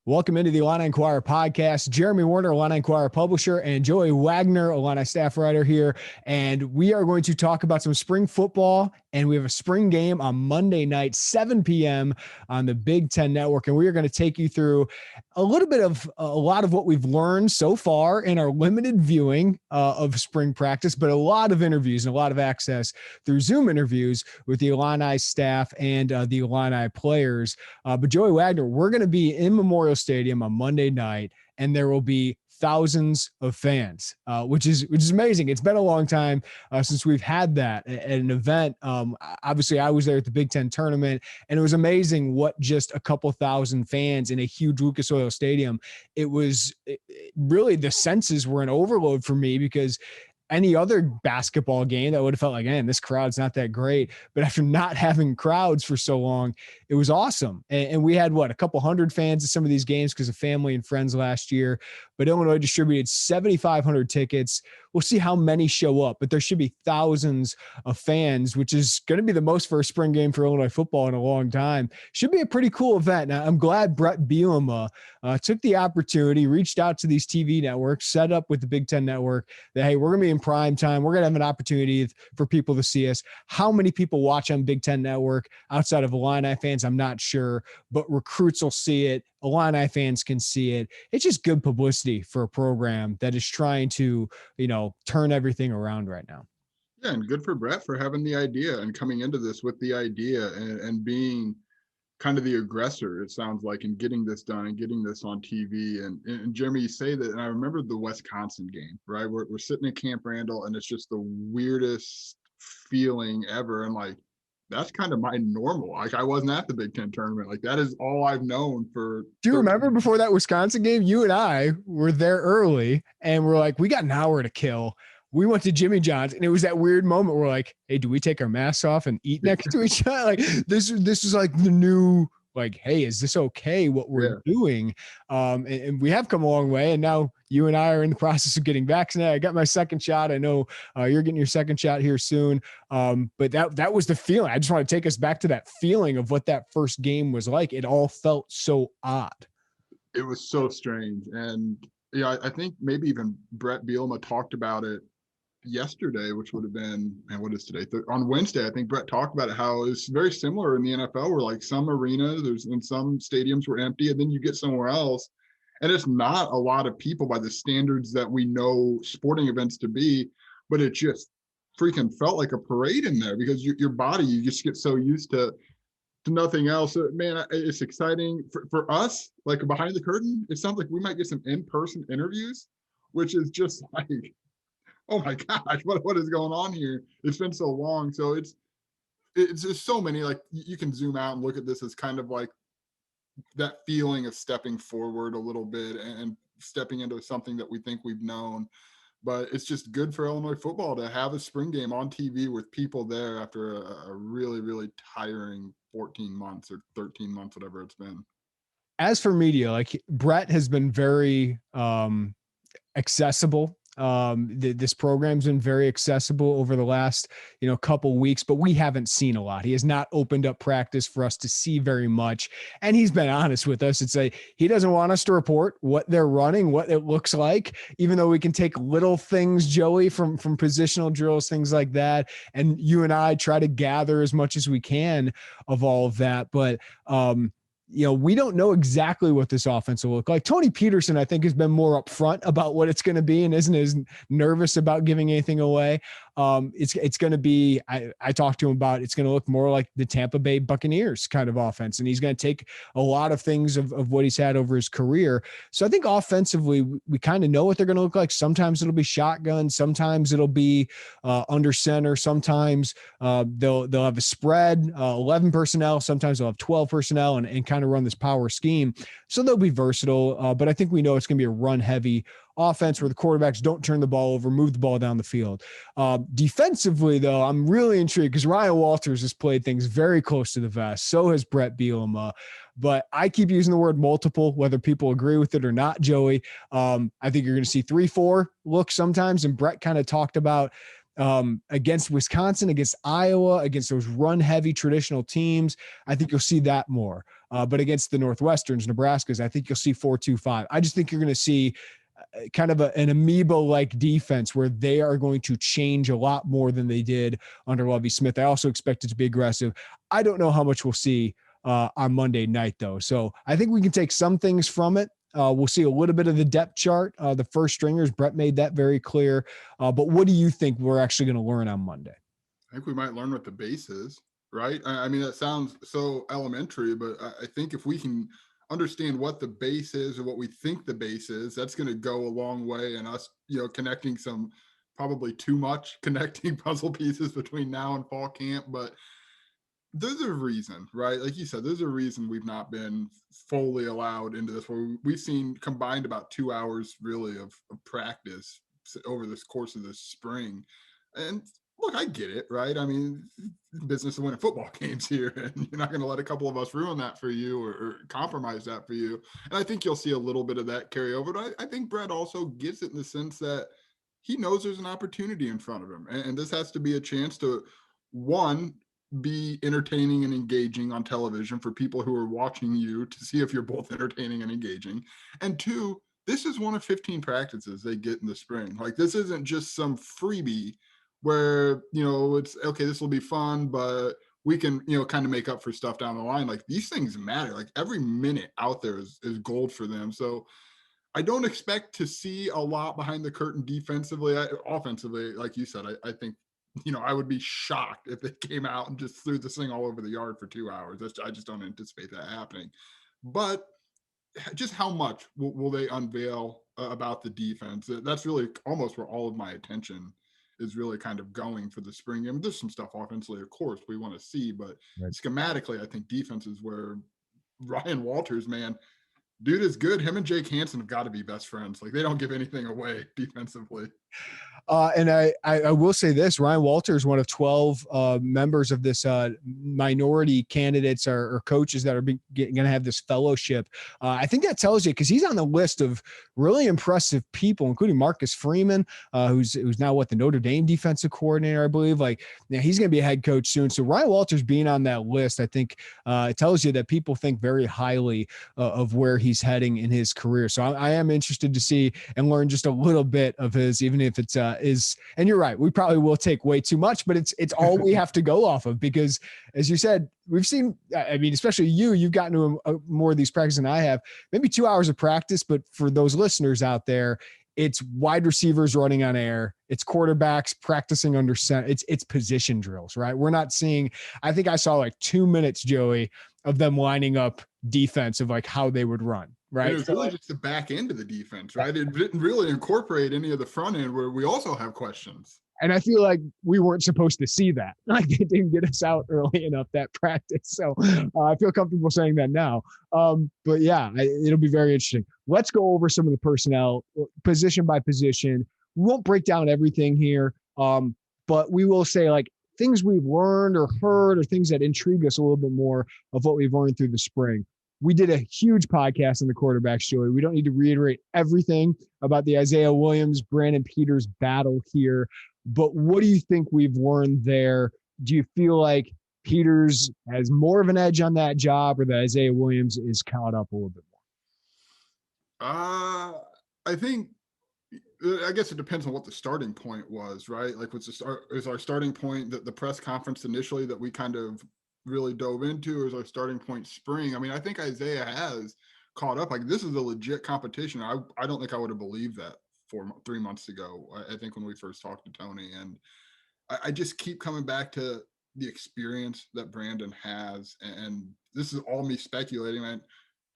Welcome into the Illini Inquirer Podcast. Jeremy Warner, Illini Inquirer publisher, and Joey Wagner, Illini staff writer here. And we are going to talk about some spring football, and we have a spring game on Monday night, 7 p.m. on the Big Ten Network. And we are going to take you through a little bit of a lot of what we've learned so far in our limited viewing of spring practice, but a lot of interviews and a lot of access through Zoom interviews with the Illini staff and the Illini players. But Joey Wagner, we're going to be in Memorial Stadium on Monday night, and there will be thousands of fans, which is amazing. It's been a long time since we've had that at an event. Obviously, I was there at the Big Ten tournament, and it was amazing what just a couple thousand fans in a huge Lucas Oil Stadium. Really, the senses were an overload for me because any other basketball game that would have felt like, man, this crowd's not that great. But after not having crowds for so long, it was awesome. And we had, a couple hundred fans at some of these games because of family and friends last year. But Illinois distributed 7,500 tickets. We'll see how many show up, but there should be thousands of fans, which is going to be the most for a spring game for Illinois football in a long time. Should be a pretty cool event. Now, I'm glad Brett Bielema took the opportunity, reached out to these TV networks, set up with the Big Ten Network that, hey, we're going to be in prime time. We're going to have an opportunity for people to see us. How many people watch on Big Ten Network outside of Illini fans? I'm not sure, but recruits will see it. Illini fans can see it. It's just good publicity for a program that is trying to, turn everything around right now. Yeah, and good for Brett for having the idea and coming into this with the idea and being kind of the aggressor, it sounds like, in getting this done and getting this on TV. And Jeremy, you say that, and I remember the Wisconsin game, right? We're sitting at Camp Randall, and it's just the weirdest feeling ever. And that's kind of my normal. I wasn't at the Big Ten tournament. That is all I've known for. Do you remember before that Wisconsin game, you and I were there early and we're like, we got an hour to kill. We went to Jimmy John's, and it was that weird moment where we're like, hey, do we take our masks off and eat next to each other? This is like the new, hey, is this okay what we're doing? And we have come a long way. And now you and I are in the process of getting vaccinated. I got my second shot. I know you're getting your second shot here soon. But that was the feeling. I just want to take us back to that feeling of what that first game was like. It all felt so odd. It was so strange. And I think maybe even Brett Bielema talked about it yesterday, which would have been, what is today? On Wednesday, I think Brett talked about it, how it's very similar in the NFL, where some arenas and some stadiums were empty, and then you get somewhere else, and it's not a lot of people by the standards that we know sporting events to be, but it just freaking felt like a parade in there because your body, you just get so used to nothing else. Man, it's exciting for us. Behind the curtain, it sounds like we might get some in-person interviews, which is just oh my gosh, what is going on here? It's been so long. So it's just so many, you can zoom out and look at this as kind of that feeling of stepping forward a little bit and stepping into something that we think we've known. But it's just good for Illinois football to have a spring game on TV with people there after a really, really tiring 14 months or 13 months, whatever it's been. As for media, Brett has been very accessible. This program's been very accessible over the last, couple weeks, but we haven't seen a lot. He has not opened up practice for us to see very much. And he's been honest with us. He doesn't want us to report what they're running, what it looks like, even though we can take little things, Joey, from positional drills, things like that. And you and I try to gather as much as we can of all of that. But, we don't know exactly what this offense will look like. Tony Peterson, I think, has been more upfront about what it's going to be and isn't as nervous about giving anything away. It's going to be, I talked to him about, it's going to look more like the Tampa Bay Buccaneers kind of offense. And he's going to take a lot of things of what he's had over his career. So I think offensively, we kind of know what they're going to look like. Sometimes it'll be shotgun. Sometimes it'll be under center. Sometimes they'll have a spread, 11 personnel. Sometimes they'll have 12 personnel and kind of run this power scheme. So they'll be versatile. But I think we know it's going to be a run heavy offense where the quarterbacks don't turn the ball over, move the ball down the field. Defensively, though, I'm really intrigued because Ryan Walters has played things very close to the vest. So has Brett Bielema. But I keep using the word multiple, whether people agree with it or not, Joey. I think you're going to see 3-4 looks sometimes. And Brett kind of talked about against Wisconsin, against Iowa, against those run-heavy traditional teams. I think you'll see that more. But against the Northwesterns, Nebraskas, I think you'll see 4-2-5. I just think you're going to see kind of an amoeba-like defense where they are going to change a lot more than they did under Lovie Smith. I also expect it to be aggressive. I don't know how much we'll see on Monday night, though. So I think we can take some things from it. We'll see a little bit of the depth chart. The first stringers, Brett made that very clear. But what do you think we're actually going to learn on Monday? I think we might learn what the base is, right? I mean, that sounds so elementary, but I think if we can understand what the base is or what we think the base is, that's going to go a long way in us, connecting some probably too much connecting puzzle pieces between now and fall camp. But there's a reason, right? Like you said, there's a reason we've not been fully allowed into this, where we've seen combined about 2 hours really of practice over this course of this spring. And look, I get it, right? I mean, business of winning football games here, and you're not going to let a couple of us ruin that for you or compromise that for you. And I think you'll see a little bit of that carry over. But I think Brett also gets it in the sense that he knows there's an opportunity in front of him. And this has to be a chance to, one, be entertaining and engaging on television for people who are watching you to see if you're both entertaining and engaging. And two, this is one of 15 practices they get in the spring. Like, this isn't just some freebie where, it's okay, this will be fun, but we can, kind of make up for stuff down the line. Like, these things matter. Like, every minute out there is gold for them. So I don't expect to see a lot behind the curtain defensively. Offensively, like you said, I think, I would be shocked if they came out and just threw this thing all over the yard for 2 hours. I just don't anticipate that happening. But just how much will they unveil about the defense? That's really almost where all of my attention is really kind of going for the spring game. There's some stuff offensively, of course, we want to see, but Right. schematically, I think defense is where Ryan Walters, man, dude is good. Him and Jake Hansen have got to be best friends. Like, they don't give anything away defensively. And I will say this, Ryan Walters, one of 12 members of this minority candidates or coaches that are going to have this fellowship. I think that tells you, because he's on the list of really impressive people, including Marcus Freeman, who's now the Notre Dame defensive coordinator, I believe. Like, he's going to be a head coach soon. So Ryan Walters being on that list, I think it tells you that people think very highly of where he's heading in his career. So I am interested to see and learn just a little bit of his, even if it's and you're right, we probably will take way too much, but it's all we have to go off of, because as you said, we've seen, I mean, especially you've gotten to more of these practices than I have, maybe 2 hours of practice, but for those listeners out there, it's wide receivers running on air, it's quarterbacks practicing under center, it's position drills, right? We're not seeing, I think I saw like 2 minutes, Joey, of them lining up defense of like how they would run. Right. And it was really just the back end of the defense, right? It didn't really incorporate any of the front end where we also have questions. And I feel like we weren't supposed to see that. Like, it didn't get us out early enough, that practice. So I feel comfortable saying that now. But yeah, it'll be very interesting. Let's go over some of the personnel position by position. We won't break down everything here, but we will say like things we've learned or heard or things that intrigue us a little bit more of what we've learned through the spring. We did a huge podcast on the quarterbacks, Joey. We don't need to reiterate everything about the Isaiah Williams, Brandon Peters battle here, but what do you think we've learned there? Do you feel like Peters has more of an edge on that job, or that Isaiah Williams is caught up a little bit more? I think, I guess it depends on what the starting point was, right? Like, is our starting point the press conference initially that we kind of really dove into, or is our starting point spring? I mean, I think Isaiah has caught up. Like, this is a legit competition. I don't think I would have believed that 3 months ago. I think when we first talked to Tony, and I just keep coming back to the experience that Brandon has. And this is all me speculating, man.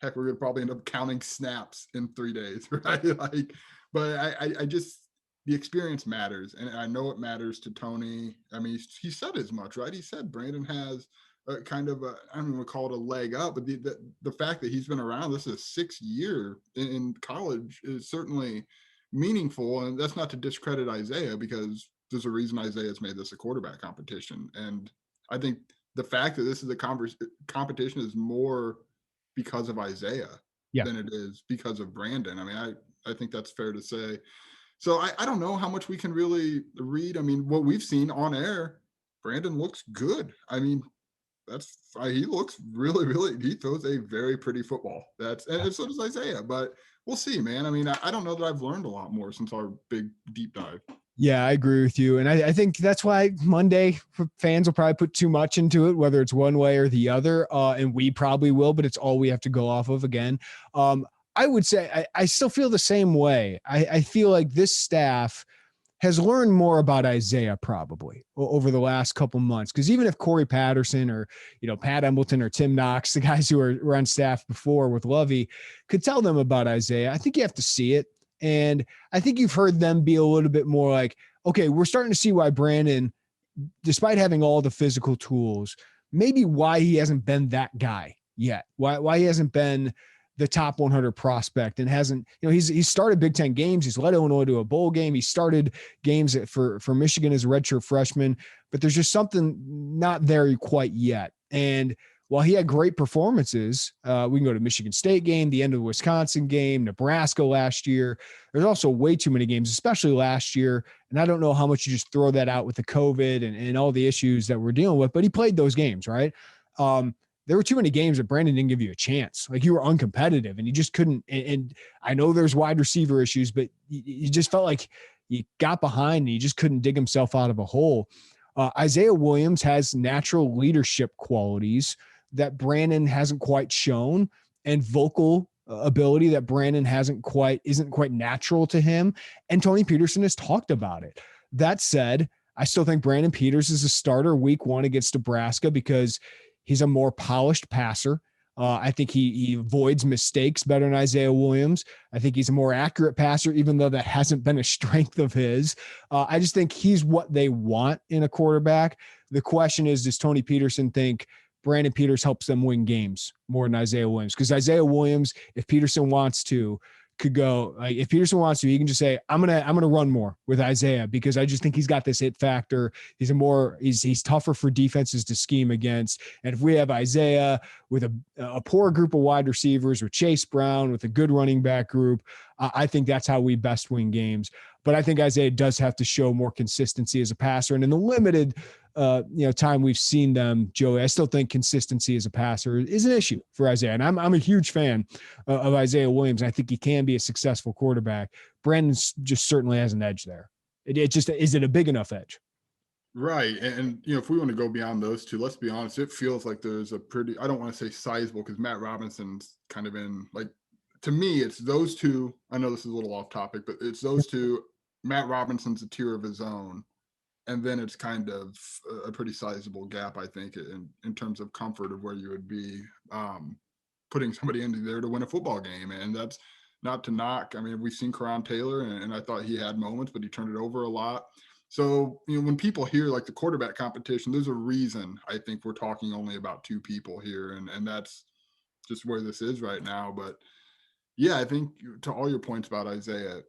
Heck, we're gonna probably end up counting snaps in 3 days, right? Like, but I just, the experience matters, and I know it matters to Tony. I mean, he said as much, right? He said Brandon has kind of I don't even call it a leg up, but the fact that he's been around, this is a 6th year in college, is certainly meaningful. And that's not to discredit Isaiah, because there's a reason Isaiah's made this a quarterback competition. And I think the fact that this is a competition is more because of Isaiah than it is because of Brandon. I mean, I think that's fair to say. So I don't know how much we can really read. I mean, what we've seen on air, Brandon looks good. I mean, he looks really, he throws a very pretty football. And so does Isaiah, but we'll see, man. I mean, I don't know that I've learned a lot more since our big deep dive. Yeah, I agree with you. And I think that's why Monday fans will probably put too much into it, whether it's one way or the other. And we probably will, but it's all we have to go off of again. I would say I still feel the same way. I feel like this staff has learned more about Isaiah probably over the last couple months. Because even if Corey Patterson or, Pat Embleton or Tim Knox, the guys who were on staff before with Lovey, could tell them about Isaiah, I think you have to see it. And I think you've heard them be a little bit more like, okay, we're starting to see why Brandon, despite having all the physical tools, maybe why he hasn't been that guy yet, why he hasn't been the top 100 prospect and hasn't, he's started Big Ten games. He's led Illinois to a bowl game. He started games for Michigan as a redshirt freshman, but there's just something not there quite yet. And while he had great performances, we can go to Michigan State game, the end of the Wisconsin game, Nebraska last year. There's also way too many games, especially last year. And I don't know how much you just throw that out with the COVID and all the issues that we're dealing with, but he played those games, right? There were too many games that Brandon didn't give you a chance. Like you were uncompetitive and you just couldn't. And I know there's wide receiver issues, but you just felt like you got behind and you just couldn't dig himself out of a hole. Isaiah Williams has natural leadership qualities that Brandon hasn't quite shown, and vocal ability that Brandon isn't quite natural to him. And Tony Peterson has talked about it. That said, I still think Brandon Peters is a starter week 1 against Nebraska because he's a more polished passer. I think he avoids mistakes better than Isaiah Williams. I think he's a more accurate passer, even though that hasn't been a strength of his. I just think he's what they want in a quarterback. The question is, does Tony Peterson think Brandon Peters helps them win games more than Isaiah Williams? Because Isaiah Williams, if Peterson wants to, could go, like, if Peterson wants to, he can just say, I'm gonna run more with Isaiah because I just think he's got this it factor. He's tougher for defenses to scheme against. And if we have Isaiah with a poor group of wide receivers, with Chase Brown, with a good running back group, I think that's how we best win games. But I think Isaiah does have to show more consistency as a passer. And in the limited time we've seen them, Joey, I still think consistency as a passer is an issue for Isaiah. And I'm a huge fan of Isaiah Williams. I think he can be a successful quarterback. Brandon just certainly has an edge there. Is it a big enough edge? Right. And if we want to go beyond those two, let's be honest, it feels like there's a pretty, I don't want to say sizable because Matt Robinson's kind of in, like, to me, it's those two. I know this is a little off topic, but it's those two. Matt Robinson's a tier of his own. And then it's kind of a pretty sizable gap, I think, in terms of comfort of where you would be putting somebody into there to win a football game. And that's not to knock. I mean, we've seen Karan Taylor, and I thought he had moments, but he turned it over a lot. So, when people hear like the quarterback competition, there's a reason I think we're talking only about 2 people here. And that's just where this is right now. But yeah, I think to all your points about Isaiah,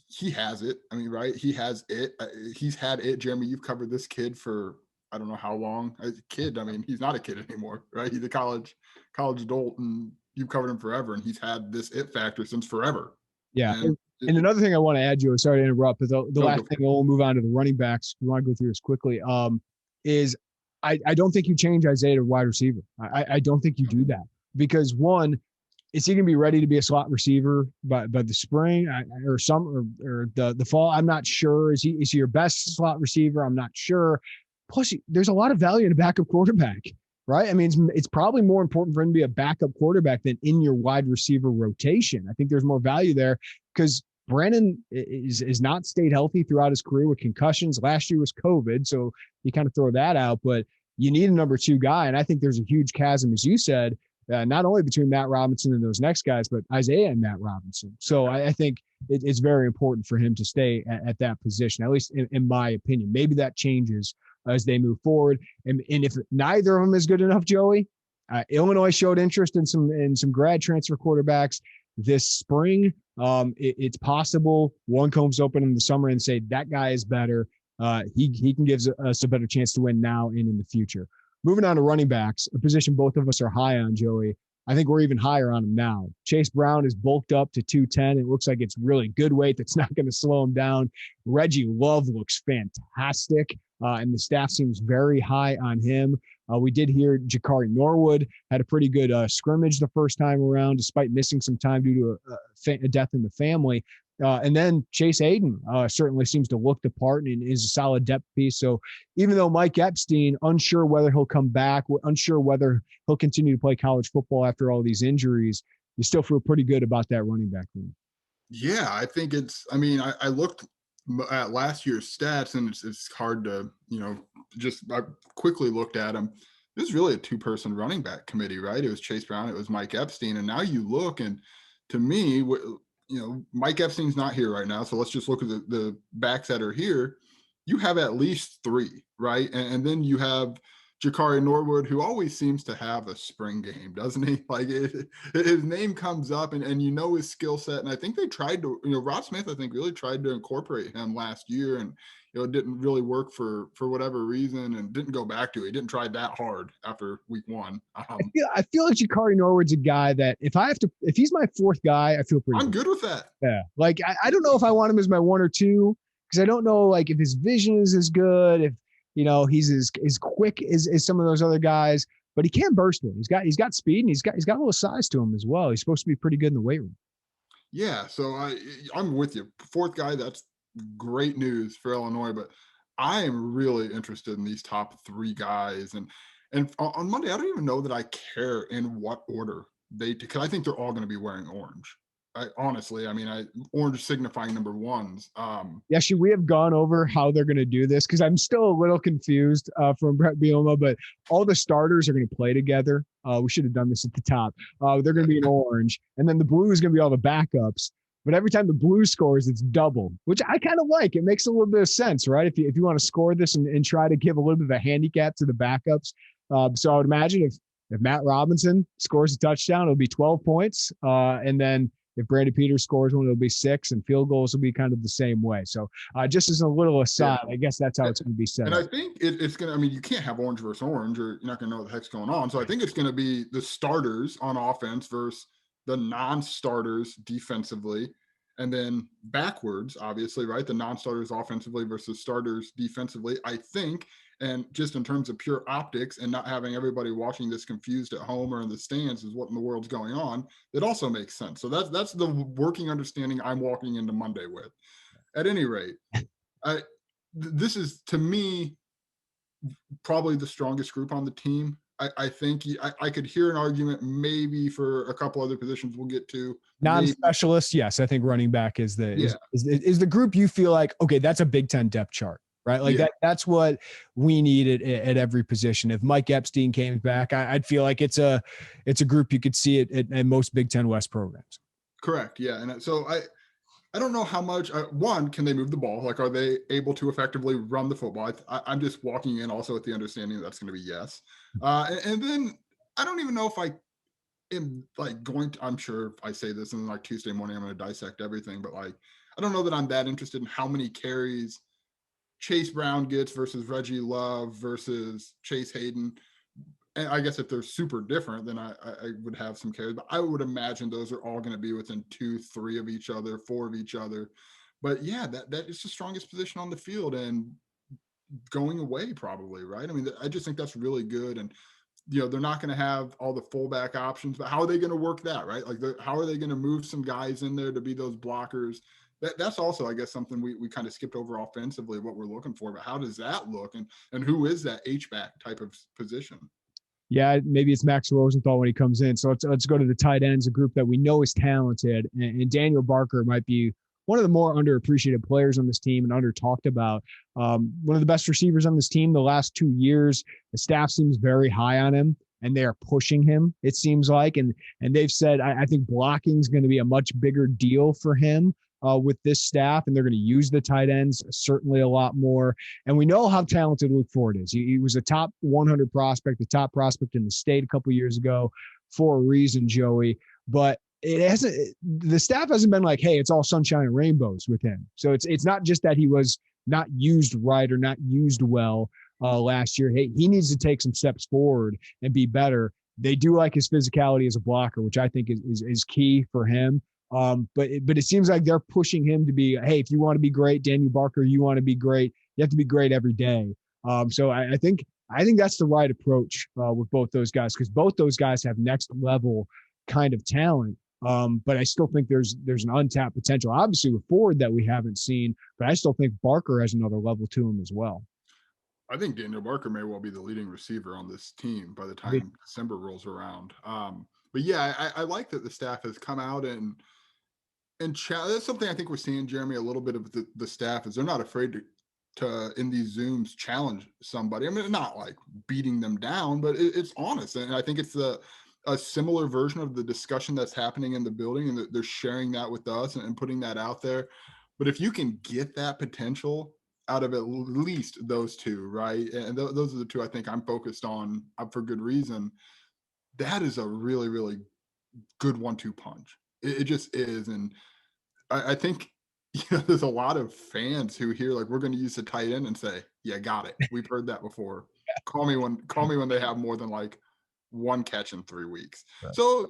he has it. I mean, right? He has it. He's had it. Jeremy, you've covered this kid for I don't know how long. As a kid, I mean, he's not a kid anymore, right? He's a college adult, and you've covered him forever, and he's had this it factor since forever. Yeah. And another thing I want to add, Joe, sorry to interrupt, but the last thing, we'll move on to the running backs. We want to go through this quickly. Is I don't think you change Isaiah to wide receiver. I don't think you do that because one, is he going to be ready to be a slot receiver by the spring or the fall? I'm not sure. Is he your best slot receiver? I'm not sure. Plus, there's a lot of value in a backup quarterback, right? I mean, it's probably more important for him to be a backup quarterback than in your wide receiver rotation. I think there's more value there because Brandon is not stayed healthy throughout his career with concussions. Last year was COVID, so you kind of throw that out. But you need a number 2 guy, and I think there's a huge chasm, as you said, not only between Matt Robinson and those next guys, but Isaiah and Matt Robinson. So I think it's very important for him to stay at that position, at least in my opinion. Maybe that changes as they move forward. And if neither of them is good enough, Joey, Illinois showed interest in some grad transfer quarterbacks this spring. It's possible one comes open in the summer and say that guy is better. He can give us a better chance to win now and in the future. Moving on to running backs, a position both of us are high on, Joey. I think we're even higher on him now. Chase Brown is bulked up to 210. It looks like it's really good weight that's not going to slow him down. Reggie Love looks fantastic, and the staff seems very high on him. We did hear Jakari Norwood had a pretty good scrimmage the first time around, despite missing some time due to a death in the family. And then Chase Hayden certainly seems to look the part and is a solid depth piece. So even though Mike Epstein, unsure whether he'll come back, unsure whether he'll continue to play college football after all these injuries, you still feel pretty good about that running back room. Yeah, I think I looked at last year's stats, and it's hard to, I quickly looked at them. It was really a two-person running back committee, right? It was Chase Brown, it was Mike Epstein. And now you look, and to me, Mike Epstein's not here right now. So let's just look at the backs that are here. You have at least three, right? And then you have Jakari Norwood, who always seems to have a spring game, doesn't he? Like his name comes up and his skill set. And I think they tried to, Rob Smith, I think, really tried to incorporate him last year, and it didn't really work for whatever reason, and didn't go back to it. He didn't try that hard after week one. I feel like Jakari Norwood's a guy that if he's my fourth guy, I feel pretty I'm good with that. Yeah. Like, I don't know if I want him as my one or two, because I don't know, like, if his vision is as good, if, he's as quick as some of those other guys, but he can burst it. He's got speed, and he's got a little size to him as well. He's supposed to be pretty good in the weight room. Yeah. So I'm with you. Fourth guy, that's great news for Illinois, but I am really interested in these top three guys. And on Monday, I don't even know that I care in what order because I think they're all going to be wearing orange. Orange signifying number ones. Yeah, should we have gone over how they're going to do this? Because I'm still a little confused from Brett Bielema, but all the starters are going to play together. We should have done this at the top. They're going to be in orange, and then the blue is going to be all the backups. But every time the blue scores, it's double, which I kind of like. It makes a little bit of sense, right? If you want to score this and try to give a little bit of a handicap to the backups. So I would imagine if Matt Robinson scores a touchdown, it'll be 12 points. And then if Brandon Peters scores one, it'll be 6, and field goals will be kind of the same way. So just as a little aside, I guess that's how it's going to be set up. And I think it's going to, you can't have orange versus orange, or you're not going to know what the heck's going on. So I think it's going to be the starters on offense versus the non-starters defensively, and then backwards, obviously, right? The non-starters offensively versus starters defensively, I think. And just in terms of pure optics and not having everybody watching this confused at home or in the stands is what in the world's going on, it also makes sense. So that's the working understanding I'm walking into Monday with. At any rate, this is, to me, probably the strongest group on the team. I think I could hear an argument maybe for a couple other positions we'll get to. Non-specialists, yes. I think running back is the group you feel like, okay, that's a Big Ten depth chart, right? Like that's what we need at every position. If Mike Epstein came back, I'd feel like it's a group you could see it at most Big Ten West programs. Correct. Yeah. And so I don't know how much, one, can they move the ball? Like, are they able to effectively run the football? I'm just walking in also with the understanding that's going to be yes. And then I don't even know if I am I'm sure if I say this and like Tuesday morning, I'm going to dissect everything, but like, I don't know that I'm that interested in how many carries Chase Brown gets versus Reggie Love versus Chase Hayden. And I guess if they're super different, then I would have some carries, but I would imagine those are all going to be within 2, 3 of each other, 4 of each other. But yeah, that is the strongest position on the field and going away probably, right? I just think that's really good. And, they're not going to have all the fullback options, but how are they going to work that, right? Like how are they going to move some guys in there to be those blockers? That's also, I guess, something we kind of skipped over offensively, what we're looking for, but how does that look? And who is that H-back type of position? Yeah, maybe it's Max Rosenthal when he comes in. So let's go to the tight ends, a group that we know is talented. And Daniel Barker might be one of the more underappreciated players on this team and under talked about. One of the best receivers on this team the last 2 years. The staff seems very high on him, and they are pushing him, it seems like. And they've said, I think blocking is going to be a much bigger deal for him with this staff, and they're going to use the tight ends certainly a lot more. And we know how talented Luke Ford is. He was a top 100 prospect, the top prospect in the state a couple of years ago for a reason, Joey. But the staff hasn't been like, hey, it's all sunshine and rainbows with him. So it's not just that he was not used right or not used well last year. Hey, he needs to take some steps forward and be better. They do like his physicality as a blocker, which I think is key for him. But it seems like they're pushing him to be, hey, if you want to be great, Daniel Barker, you want to be great, you have to be great every day. So I think that's the right approach with both those guys, because both those guys have next level kind of talent. But I still think there's an untapped potential, obviously with Ford that we haven't seen, but I still think Barker has another level to him as well. I think Daniel Barker may well be the leading receiver on this team by the time December rolls around. But yeah, I like that the staff has come out and that's something I think we're seeing, Jeremy, a little bit of the staff is they're not afraid to in these Zooms challenge somebody. I mean, not like beating them down, but it's honest. And I think it's a similar version of the discussion that's happening in the building, and they're sharing that with us and putting that out there. But if you can get that potential out of at least those two, right? And those are the two I think I'm focused on for good reason. That is a really, really good 1-2 punch. It just is. And I think, there's a lot of fans who hear like, we're going to use the tight end and say, yeah, got it. We've heard that before. Call me when they have more than like one catch in 3 weeks. Right. So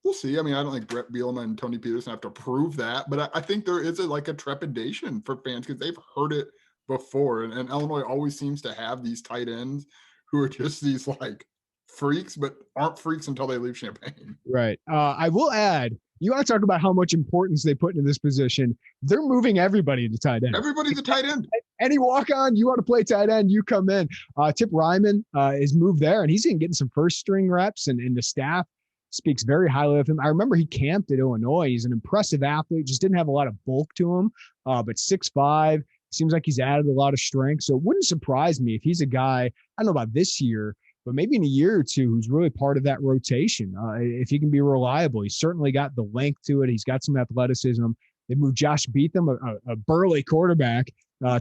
we'll see. I don't think Brett Bielema and Tony Peterson have to prove that, but I think there is a trepidation for fans because they've heard it before. And Illinois always seems to have these tight ends who are just these like freaks, but aren't freaks until they leave Champaign. Right. I will add, you want to talk about how much importance they put into this position. They're moving everybody into tight end. Everybody's a tight end. Any walk on, you want to play tight end, you come in. Tip Ryman is moved there, and he's getting some first string reps, and the staff speaks very highly of him. I remember he camped at Illinois. He's an impressive athlete, just didn't have a lot of bulk to him, but 6'5", seems like he's added a lot of strength. So it wouldn't surprise me if he's a guy, I don't know about this year, but maybe in a year or two, who's really part of that rotation. If he can be reliable, he's certainly got the length to it. He's got some athleticism. They moved Josh Beetham, a burly quarterback,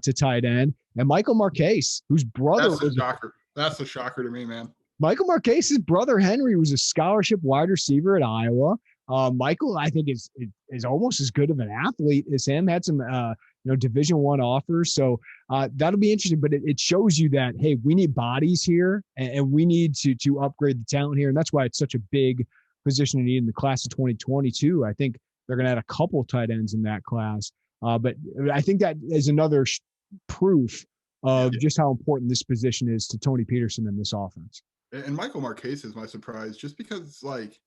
to tight end, and Michael Marquez, whose brother was a shocker. That's a shocker to me, man. Michael Marquez's brother Henry was a scholarship wide receiver at Iowa. Michael, I think, is almost as good of an athlete as him. Had some Division I offers, so that'll be interesting. But it shows you that, hey, we need bodies here, and we need to upgrade the talent here, and that's why it's such a big position to need in the class of 2022. I think they're going to add a couple tight ends in that class, but I think that is another proof of just how important this position is to Tony Peterson in this offense. And Michael Marquez is my surprise, just because like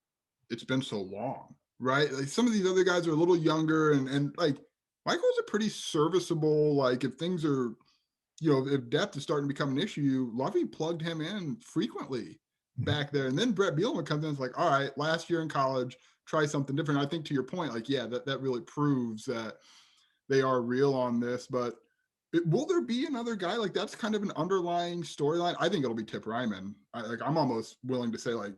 it's been so long, right? Like some of these other guys are a little younger, and like Michael's a pretty serviceable, like if things are, if depth is starting to become an issue, Lovey plugged him in frequently back there. And then Brett Bielema comes in and is like, all right, last year in college, try something different. I think to your point, like, yeah, that really proves that they are real on this. But will there be another guy? Like that's kind of an underlying storyline. I think it'll be Tip Ryman. I'm almost willing to say, like,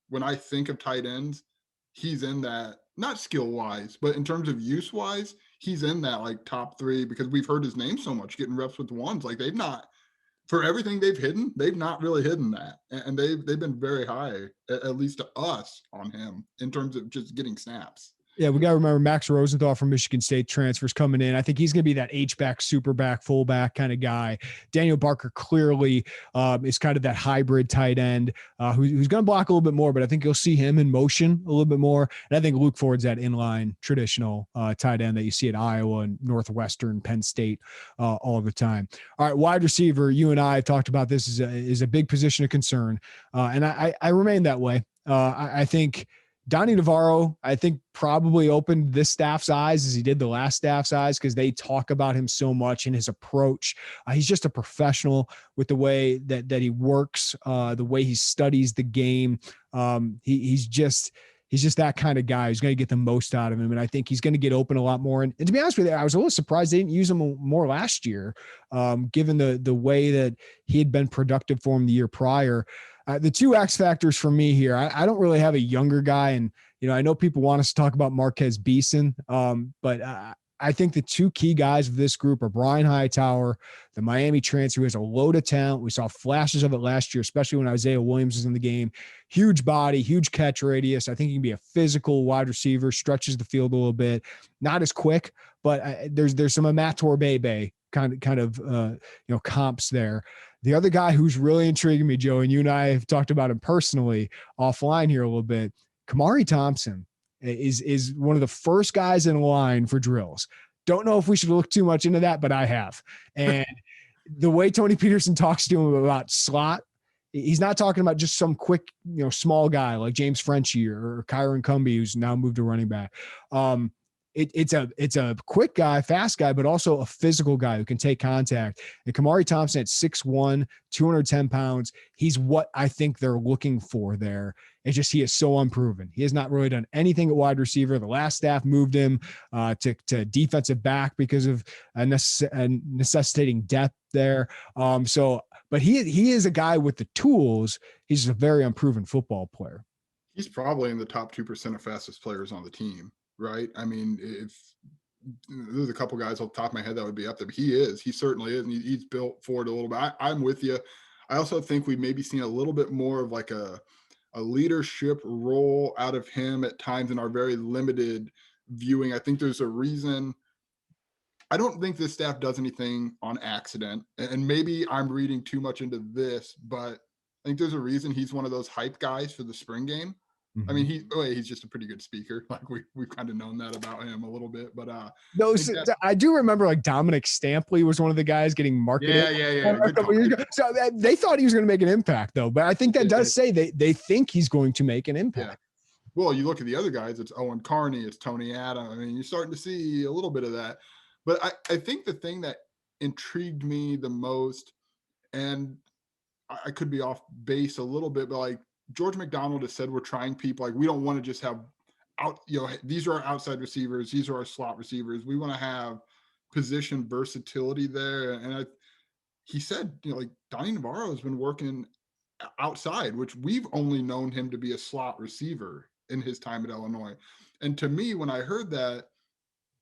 when I think of tight ends, he's in that, not skill wise, but in terms of use wise, he's in that like top 3, because we've heard his name so much getting reps with the ones. Like they've not, for everything they've hidden, they've not really hidden that. And they've been very high, at least to us, on him in terms of just getting snaps. Yeah, we got to remember Max Rosenthal from Michigan State transfers coming in. I think he's going to be that H-back, super-back, fullback kind of guy. Daniel Barker clearly is kind of that hybrid tight end who's going to block a little bit more, but I think you'll see him in motion a little bit more. And I think Luke Ford's that inline traditional tight end that you see at Iowa and Northwestern, Penn State all the time. All right, wide receiver, you and I have talked about this is a big position of concern, and I remain that way. I think Donnie Navarro, I think, probably opened this staff's eyes as he did the last staff's eyes, because they talk about him so much in his approach. He's just a professional with the way that he works, the way he studies the game. He's just that kind of guy who's going to get the most out of him. And I think he's going to get open a lot more. And to be honest with you, I was a little surprised they didn't use him more last year, given the way that he had been productive for him the year prior. The two X factors for me here, I don't really have a younger guy. And, I know people want us to talk about Marquez Beeson, but I think the two key guys of this group are Brian Hightower, the Miami transfer, who has a load of talent. We saw flashes of it last year, especially when Isaiah Williams was in the game. Huge body, huge catch radius. I think he can be a physical wide receiver, stretches the field a little bit. Not as quick, but there's some Amator Bebe kind of comps there. The other guy who's really intriguing me, Joe, and you and I have talked about him personally offline here a little bit, Kamari Thompson is one of the first guys in line for drills. Don't know if we should look too much into that, but I have. And the way Tony Peterson talks to him about slot, he's not talking about just some quick, small guy like James Frenchie or Kyron Cumby, who's now moved to running back. It's a quick guy, fast guy, but also a physical guy who can take contact. And Kamari Thompson at 6'1", 210 pounds. He's what I think they're looking for there. It's just he is so unproven. He has not really done anything at wide receiver. The last staff moved him to defensive back because of necessitating depth there. But he is a guy with the tools. He's just a very unproven football player. He's probably in the top 2% of fastest players on the team, right? I mean, if there's a couple guys off the top of my head that would be up there, but he certainly is. And he's built for it a little bit. I'm with you. I also think we've maybe seen a little bit more of like a leadership role out of him at times in our very limited viewing. I think there's a reason. I don't think this staff does anything on accident, and maybe I'm reading too much into this, but I think there's a reason he's one of those hype guys for the spring game. I mean, he's just a pretty good speaker. Like we've kind of known that about him a little bit, but I do remember like Dominic Stampley was one of the guys getting marketed. Yeah. A couple years ago. So they thought he was going to make an impact though, but I think that does say they think he's going to make an impact. Yeah. Well, you look at the other guys, it's Owen Carney, it's Tony Adams. I mean, you're starting to see a little bit of that, but I think the thing that intrigued me the most, and I could be off base a little bit, but like George McDonald has said, we're trying people, like we don't want to just have these are our outside receivers, these are our slot receivers. We want to have position versatility there. And he said, like Donnie Navarro has been working outside, which we've only known him to be a slot receiver in his time at Illinois. And to me, when I heard that,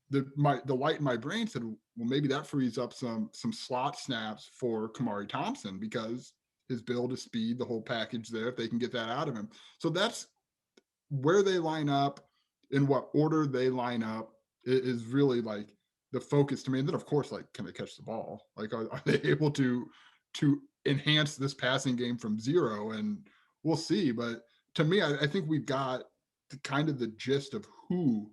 the light in my brain said, well, maybe that frees up some slot snaps for Kamari Thompson because his build, his speed, the whole package there, if they can get that out of him. So that's where they line up, in what order they line up is really like the focus to me. And then of course, like, can they catch the ball? Like, are they able to enhance this passing game from zero? And we'll see. But to me, I think we've got kind of the gist of who.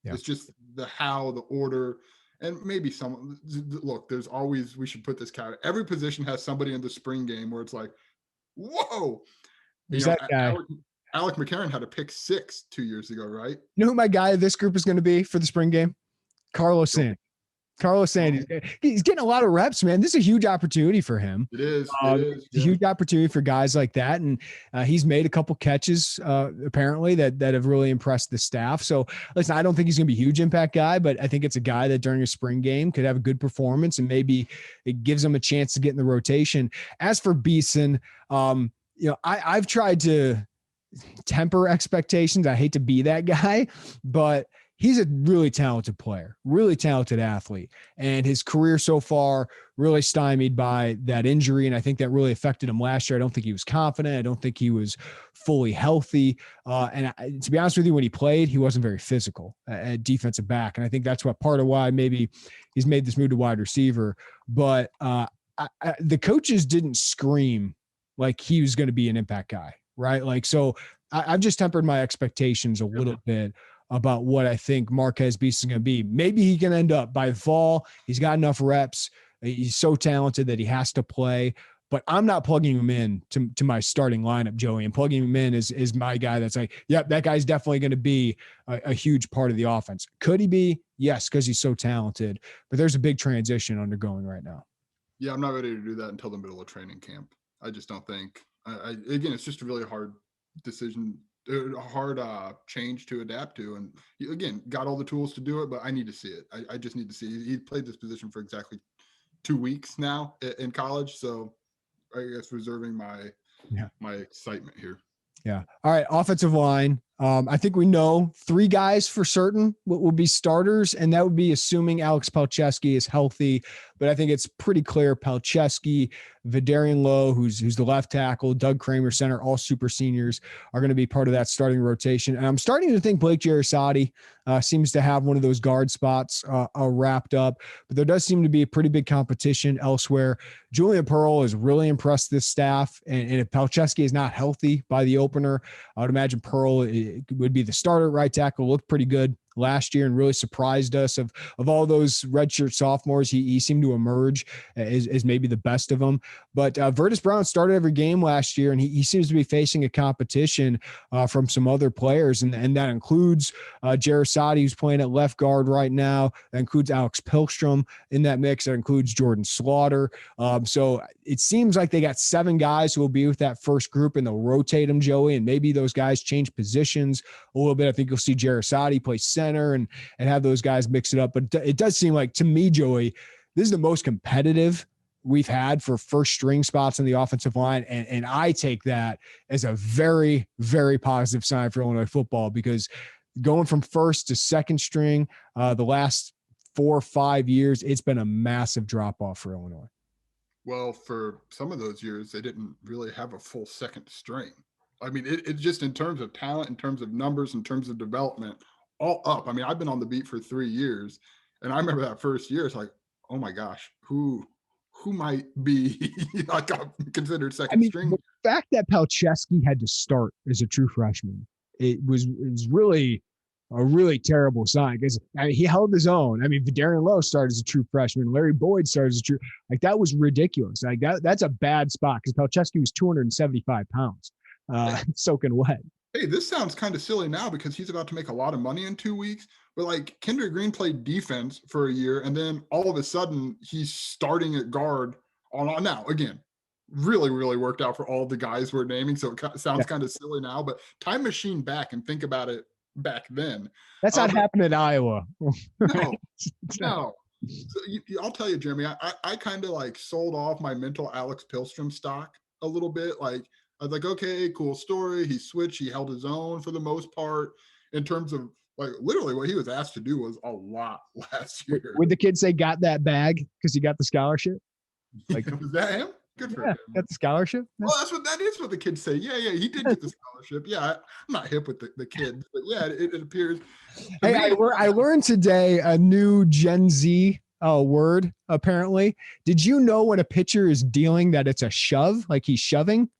It's just the how, the order, and maybe some look, there's always, we should put this caveat. Every position has somebody in the spring game where it's like, whoa. That guy? Alec McCarron had a pick 6 2 years ago, right? You know who my guy of this group is going to be for the spring game? Carlos Sand. Carlos Sand, he's getting a lot of reps, man. This is a huge opportunity for him. It is. It's a huge opportunity for guys like that. And he's made a couple catches, apparently, that have really impressed the staff. So, listen, I don't think he's going to be a huge impact guy, but I think it's a guy that during a spring game could have a good performance, and maybe it gives him a chance to get in the rotation. As for Beeson, I've tried to temper expectations. I hate to be that guy, but he's a really talented player, really talented athlete. And his career so far really stymied by that injury. And I think that really affected him last year. I don't think he was confident. I don't think he was fully healthy. To be honest with you, when he played, he wasn't very physical at defensive back. And I think that's what part of why maybe he's made this move to wide receiver. But the coaches didn't scream like he was going to be an impact guy, right? Like, so I've just tempered my expectations a little bit about what I think Marquez Beast is going to be. Maybe he can end up by the fall. He's got enough reps. He's so talented that he has to play, but I'm not plugging him in to my starting lineup, Joey, and plugging him in is my guy. That's like, yep, that guy's definitely going to be a huge part of the offense. Could he be? Yes. Cause he's so talented, but there's a big transition undergoing right now. Yeah. I'm not ready to do that until the middle of training camp. I just don't think again, it's just a really hard decision, a hard change to adapt to. And again, got all the tools to do it, but I need to see it. I just need to see. He played this position for exactly 2 weeks now in college. So I guess reserving my excitement here. Yeah. All right. Offensive line. I think we know 3 guys for certain will be starters, and that would be assuming Alex Palczewski is healthy. but I think it's pretty clear Palczewski, Vidarian Lowe, who's the left tackle, Doug Kramer, center, all super seniors are going to be part of that starting rotation. And I'm starting to think Blake Jarosati seems to have one of those guard spots wrapped up, but there does seem to be a pretty big competition elsewhere. Julian Pearl has really impressed this staff, and if Palczewski is not healthy by the opener, I would imagine Pearl would be the starter right tackle. Looked pretty good last year and really surprised us. Of all those redshirt sophomores, he seemed to emerge as maybe the best of them. But Vertus Brown started every game last year, and he seems to be facing a competition from some other players, and that includes Jarosati, who's playing at left guard right now. That includes Alex Pilstrom in that mix. That includes Jordan Slaughter. So it seems like they got 7 guys who will be with that first group, and they'll rotate them, Joey, and maybe those guys change positions a little bit. I think you'll see Jarosati play center and have those guys mix it up. But it does seem like, to me, Joey, this is the most competitive we've had for first string spots in the offensive line. And I take that as a very, very positive sign for Illinois football, because going from first to second string the last 4 or 5 years, it's been a massive drop off for Illinois. Well, for some of those years, they didn't really have a full second string. I mean, it just, in terms of talent, in terms of numbers, in terms of development, all up. I mean, I've been on the beat for 3 years, and I remember that first year, it's like, oh my gosh, who might be like considered second string? The fact that Palczewski had to start as a true freshman, it was really a really terrible sign, because he held his own. I mean, Vidarian Lowe started as a true freshman. Larry Boyd started as a true, like, that was ridiculous. Like that's a bad spot, because Palczewski was 275 pounds, soaking wet. Hey, this sounds kind of silly now because he's about to make a lot of money in 2 weeks. But like, Kendrick Green played defense for a year, and then all of a sudden he's starting at guard on now. Again, really, really worked out for all the guys we're naming. So it sounds kind of silly now, but time machine back and think about it back then. That's not happening in Iowa. No. So I'll tell you, Jeremy, I kind of like sold off my mental Alex Pilstrom stock a little bit. Like, I was like, okay, cool story. He switched. He held his own for the most part in terms of, like, literally what he was asked to do was a lot last year. Would the kid say got that bag because he got the scholarship? Like, was that him? Good for him. Got the scholarship? Well, that is what the kids say. Yeah, he did get the scholarship. Yeah, I'm not hip with the kids, but yeah, it appears. Hey, I learned today a new Gen Z word, apparently. Did you know when a pitcher is dealing that it's a shove, like he's shoving?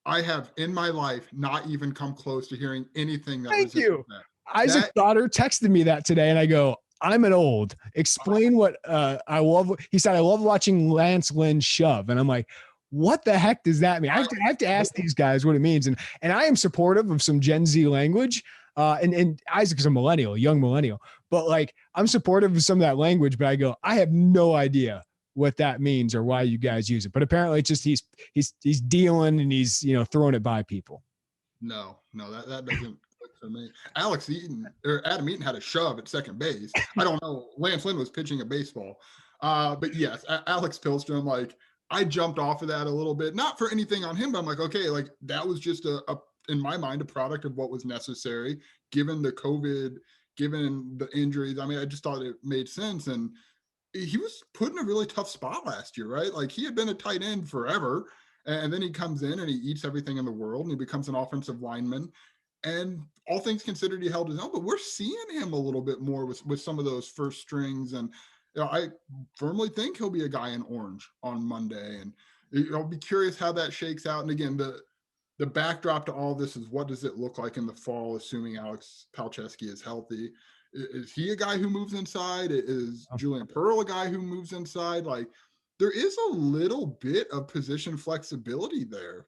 I have in my life not even come close to hearing anything that Thank you. Isaac Daughter texted me that today, and I go, I'm an old. Explain what I love. He said, I love watching Lance Lynn shove. And I'm like, what the heck does that mean? I have to ask these guys what it means. And I am supportive of some Gen Z language. And Isaac is a millennial, a young millennial. But like, I'm supportive of some of that language, but I go, I have no idea what that means or why you guys use it. But apparently it's just he's dealing and he's, throwing it by people. No, that doesn't click for me. Adam Eaton had a shove at second base. I don't know. Lance Lynn was pitching a baseball. But yes, Alex Pilstrom, like, I jumped off of that a little bit, not for anything on him, but I'm like, okay, like, that was just in my mind, a product of what was necessary given the COVID, given the injuries. I mean, I just thought it made sense. And he was put in a really tough spot last year, right? Like, he had been a tight end forever, and then he comes in and he eats everything in the world and he becomes an offensive lineman. And all things considered, he held his own, but we're seeing him a little bit more with some of those first strings. And I firmly think he'll be a guy in orange on Monday. And I'll be curious how that shakes out. And again, the backdrop to all this is, what does it look like in the fall, assuming Alex Palczewski is healthy? Is he a guy who moves inside? Is Julian Pearl a guy who moves inside? Like, there is a little bit of position flexibility there.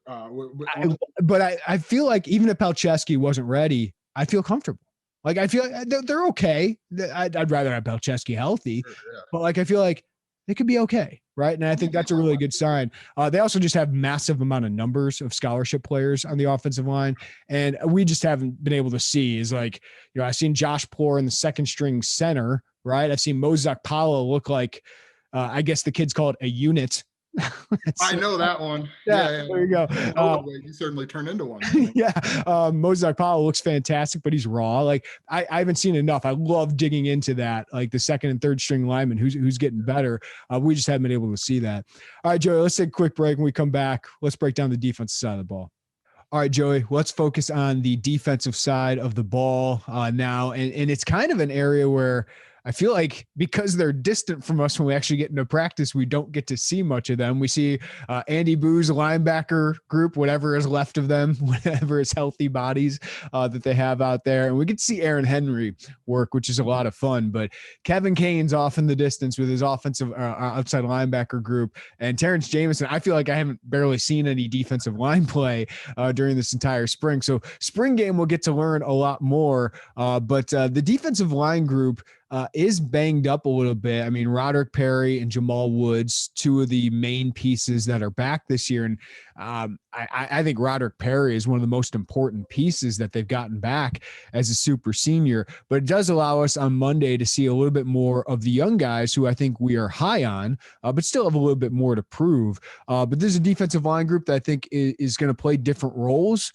But I feel like even if Palczewski wasn't ready, I feel comfortable. Like, I feel like they're okay. I'd rather have Palczewski healthy, but like, I feel like they could be okay. Right. And I think that's a really good sign. They also just have massive amount of numbers of scholarship players on the offensive line. And we just haven't been able to see is like, I've seen Josh Plour in the second string center, right? I've seen Mozak Pala look like, I guess the kids call it a unit I know that one. Yeah, Yeah. there you go. Overweight, you certainly turn into one. I think. Yeah, Mozart Powell looks fantastic, but he's raw. Like I haven't seen enough. I love digging into that, like the second and third string lineman who's getting better. We just haven't been able to see that. All right, Joey, let's take a quick break. When we come back, let's break down the defensive side of the ball. All right, Joey, let's focus on the defensive side of the ball now. And it's kind of an area where I feel like because they're distant from us when we actually get into practice, we don't get to see much of them. We see Andy Boo's linebacker group, whatever is left of them, whatever is healthy bodies that they have out there. And we get to see Aaron Henry work, which is a lot of fun. But Kevin Kane's off in the distance with his offensive outside linebacker group. And Terrence Jamison, I feel like I haven't barely seen any defensive line play during this entire spring. So spring game, we'll get to learn a lot more. But the defensive line group is banged up a little bit. I mean, Roderick Perry and Jamal Woods, two of the main pieces that are back this year. And I think Roderick Perry is one of the most important pieces that they've gotten back as a super senior. But it does allow us on Monday to see a little bit more of the young guys who I think we are high on, but still have a little bit more to prove. But there's a defensive line group that I think is going to play different roles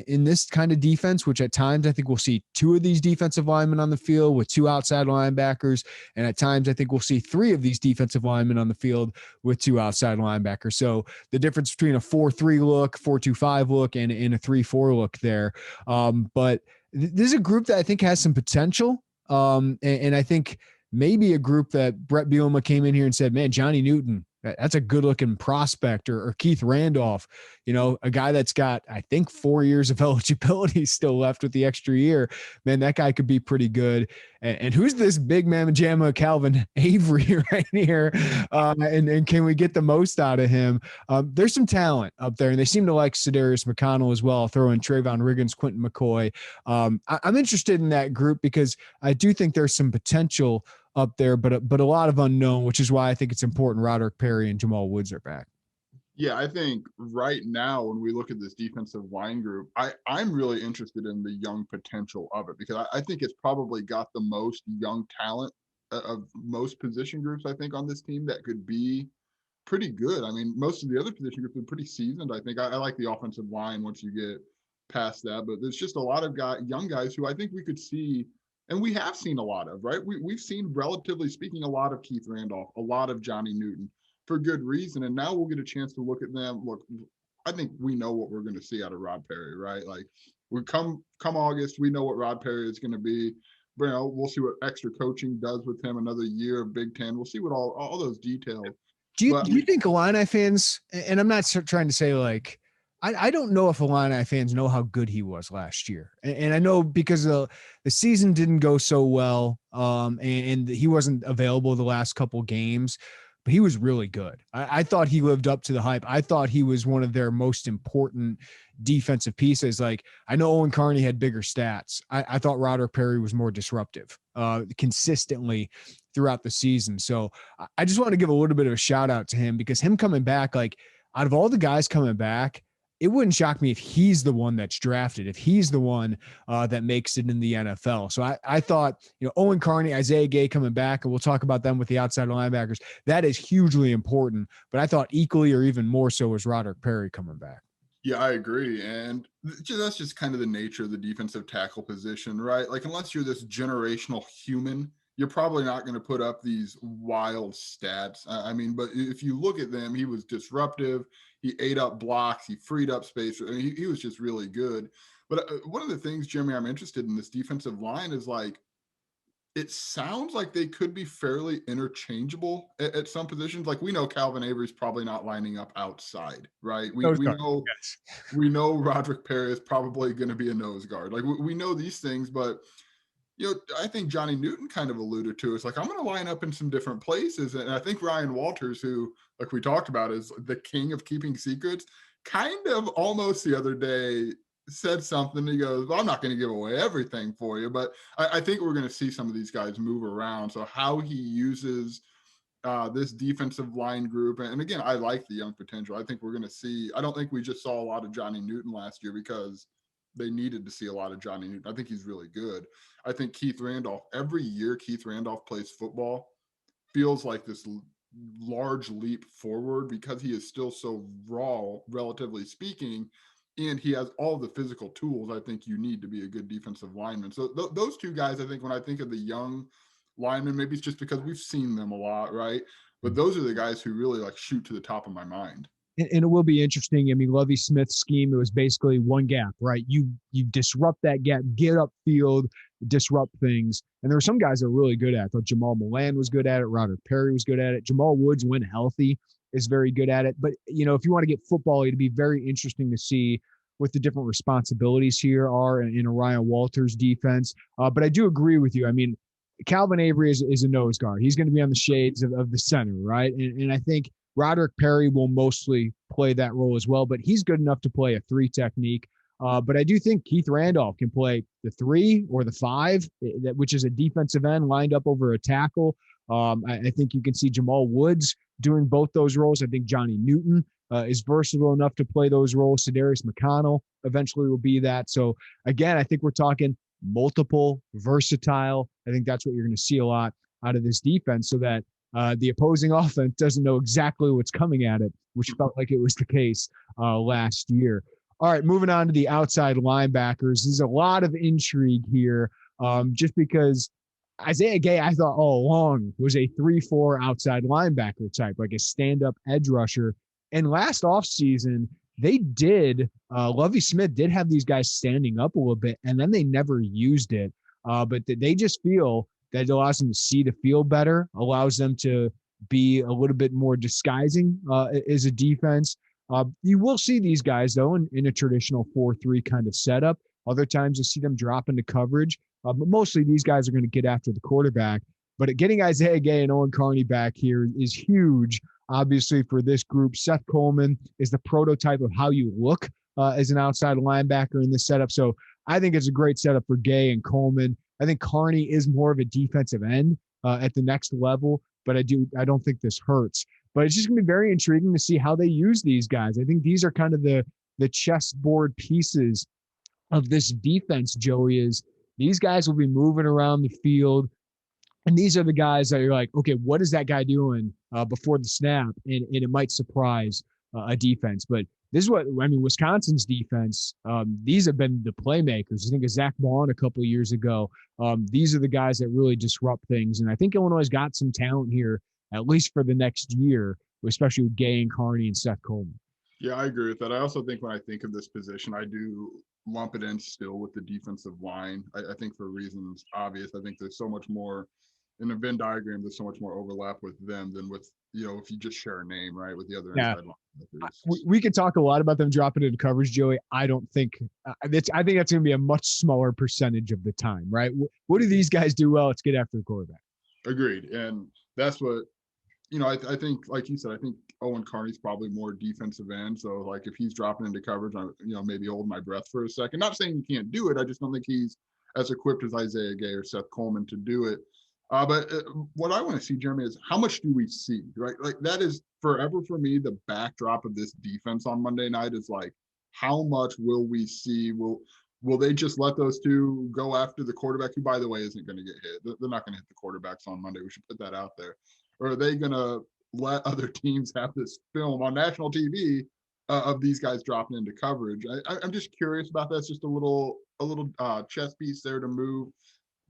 in this kind of defense, which at times I think we'll see two of these defensive linemen on the field with two outside linebackers. And at times I think we'll see three of these defensive linemen on the field with two outside linebackers. So the difference between a 4-3 look, 4-2-5 look, and a 3-4 look there. But this is a group that I think has some potential. And I think maybe a group that Brett Bielema came in here and said, man, Johnny Newton, that's a good looking prospect, or Keith Randolph, a guy that's got, I think, 4 years of eligibility still left with the extra year. Man, that guy could be pretty good. And who's this big mamma jamma Calvin Avery right here? And can we get the most out of him? There's some talent up there, and they seem to like Sedarius McConnell as well. Throw in Trayvon Riggins, Quentin McCoy. I'm interested in that group because I do think there's some potential up there, but a lot of unknown, which is why I think it's important Roderick Perry and Jamal Woods are back. Yeah, I think right now when we look at this defensive line group, I'm really interested in the young potential of it because I think it's probably got the most young talent of most position groups, I think, on this team that could be pretty good. I mean, most of the other position groups are pretty seasoned. I think I like the offensive line once you get past that, but there's just a lot of young guys who I think we could see, and we have seen a lot of, right? We've seen, relatively speaking, a lot of Keith Randolph, a lot of Johnny Newton for good reason. And now we'll get a chance to look at them. Look, I think we know what we're going to see out of Rod Perry, right? Like we come August, we know what Rod Perry is going to be. We'll see what extra coaching does with him, another year of Big Ten. We'll see what all those details. Do you think Illini fans, and I'm not trying to say like, I don't know if Illini fans know how good he was last year. And I know because the season didn't go so well, and he wasn't available the last couple games, but he was really good. I thought he lived up to the hype. I thought he was one of their most important defensive pieces. Like, I know Owen Carney had bigger stats. I thought Roderick Perry was more disruptive consistently throughout the season. So I just want to give a little bit of a shout out to him because him coming back, like out of all the guys coming back, it wouldn't shock me if he's the one that's drafted, if he's the one that makes it in the NFL. So I thought, Owen Carney, Isaiah Gay coming back, and we'll talk about them with the outside linebackers. That is hugely important. But I thought equally or even more so was Roderick Perry coming back. Yeah, I agree. And that's just kind of the nature of the defensive tackle position, right? Like, unless you're this generational human, you're probably not going to put up these wild stats. I mean, but if you look at them, he was disruptive. He ate up blocks. He freed up space. I mean, he was just really good. But one of the things, Jeremy, I'm interested in this defensive line is like, it sounds like they could be fairly interchangeable at some positions. Like we know Calvin Avery's probably not lining up outside, right? We know Roderick Perry is probably going to be a nose guard. Like we know these things, but I think Johnny Newton kind of alluded to it's like, I'm going to line up in some different places. And I think Ryan Walters, who, like we talked about, is the king of keeping secrets, kind of almost the other day said something. He goes, well, I'm not going to give away everything for you, but I think we're going to see some of these guys move around. So how he uses this defensive line group. And again, I like the young potential. I think we're going to see, I don't think we just saw a lot of Johnny Newton last year because they needed to see a lot of Johnny Newton. I think he's really good. I think Keith Randolph, every year Keith Randolph plays football, feels like this large leap forward because he is still so raw, relatively speaking, and he has all the physical tools I think you need to be a good defensive lineman. So those two guys, I think when I think of the young linemen, maybe it's just because we've seen them a lot, right? But those are the guys who really like shoot to the top of my mind. And it will be interesting. I mean, Lovie Smith's scheme, it was basically one gap, right? You disrupt that gap, get upfield, disrupt things. And there were some guys that were really good at it. I thought Jamal Milan was good at it. Roderick Perry was good at it. Jamal Woods, when healthy, is very good at it. But, if you want to get football, it'd be very interesting to see what the different responsibilities here are in Orion Walters' defense. But I do agree with you. I mean, Calvin Avery is a nose guard. He's going to be on the shades of the center, right? And I think Roderick Perry will mostly play that role as well, but he's good enough to play a 3 technique. But I do think Keith Randolph can play the 3 or the 5, which is a defensive end lined up over a tackle. I think you can see Jamal Woods doing both those roles. I think Johnny Newton is versatile enough to play those roles. Sedarius McConnell eventually will be that. So again, I think we're talking multiple, versatile. I think that's what you're going to see a lot out of this defense, so that the opposing offense doesn't know exactly what's coming at it, which felt like it was the case last year. All right, moving on to the outside linebackers. There's a lot of intrigue here, just because Isaiah Gay, I thought all along, was a 3-4 outside linebacker type, like a stand-up edge rusher. And last offseason, Lovie Smith did have these guys standing up a little bit, and then they never used it. But they just feel that it allows them to see the field better, allows them to be a little bit more disguising as a defense. You will see these guys, though, in a traditional 4-3 kind of setup. Other times you see them drop into coverage. But mostly these guys are going to get after the quarterback. But getting Isaiah Gay and Owen Carney back here is huge, obviously, for this group. Seth Coleman is the prototype of how you look as an outside linebacker in this setup. So I think it's a great setup for Gay and Coleman. I think Carney is more of a defensive end at the next level, but I don't think this hurts. But it's just going to be very intriguing to see how they use these guys. I think these are kind of the chessboard pieces of this defense, Joey, is these guys will be moving around the field. And these are the guys that you're like, okay, what is that guy doing before the snap? And it might surprise a defense. But this is what, I mean, Wisconsin's defense, these have been the playmakers. I think of Zach Vaughn a couple of years ago. These are the guys that really disrupt things. And I think Illinois has got some talent here, at least for the next year, especially with Gay and Carney and Seth Coleman. Yeah, I agree with that. I also think when I think of this position, I do lump it in still with the defensive line. I think for reasons obvious, I think there's so much more in the Venn diagram, there's so much more overlap with them than with, if you just share a name, right, with the other inside linebackers. We can talk a lot about them dropping into coverage, Joey. I don't think I think that's going to be a much smaller percentage of the time, right? What do these guys do well? Let's get after the quarterback. Agreed. And that's what, I think, like you said, I think Owen Carney's probably more defensive end. So, like, if he's dropping into coverage, I'm, maybe hold my breath for a second. Not saying he can't do it. I just don't think he's as equipped as Isaiah Gay or Seth Coleman to do it. But what I want to see, Jeremy, is how much do we see, right? Like, that is forever for me, the backdrop of this defense on Monday night is like, how much will we see? Will they just let those two go after the quarterback, who, by the way, isn't going to get hit? They're not going to hit the quarterbacks on Monday. We should put that out there. Or are they going to let other teams have this film on national TV of these guys dropping into coverage? I'm just curious about that. It's just a little chess piece there to move.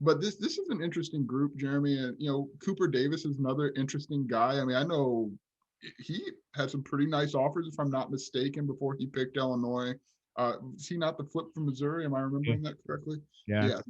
But this is an interesting group, Jeremy. And, Cooper Davis is another interesting guy. I mean, I know he had some pretty nice offers, if I'm not mistaken, before he picked Illinois. Is he not the flip from Missouri? Am I remembering that correctly? Yeah.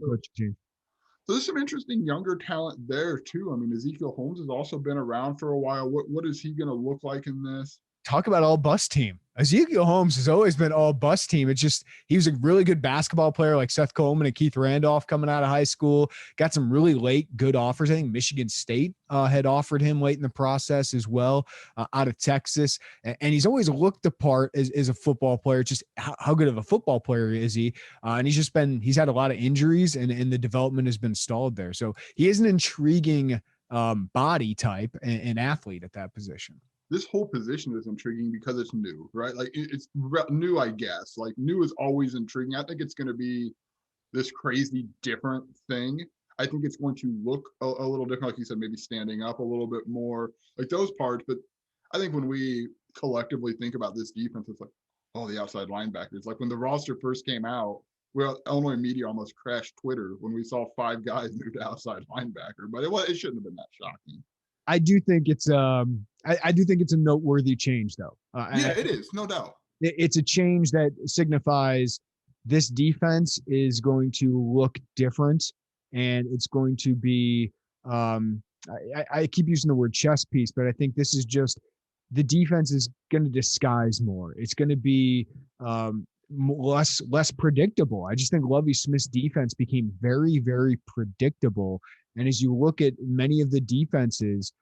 So there's some interesting younger talent there, too. I mean, Ezekiel Holmes has also been around for a while. What is he going to look like in this? Talk about all bus team. Ezekiel Holmes has always been all bus team. It's just, he was a really good basketball player like Seth Coleman and Keith Randolph coming out of high school. Got some really late good offers. I think Michigan State had offered him late in the process as well, out of Texas. And he's always looked the part as a football player. Just how good of a football player is he? And he's had a lot of injuries and the development has been stalled there. So he is an intriguing body type and athlete at that position. This whole position is intriguing because it's new, right? Like, it's new, I guess. Like, new is always intriguing. I think it's going to be this crazy different thing. I think it's going to look a little different, like you said, maybe standing up a little bit more, like those parts. But I think when we collectively think about this defense, it's like, oh, the outside linebackers. Like when the roster first came out, well, Illinois media almost crashed Twitter when we saw 5 guys move to outside linebacker, but it shouldn't have been that shocking. I do think it's I do think it's a noteworthy change, though. Yeah, it is, no doubt. It's a change that signifies this defense is going to look different, and it's going to be I keep using the word chess piece, but I think this is just the defense is going to disguise more. It's going to be less predictable. I just think Lovie Smith's defense became very, very predictable. And as you look at many of the defenses,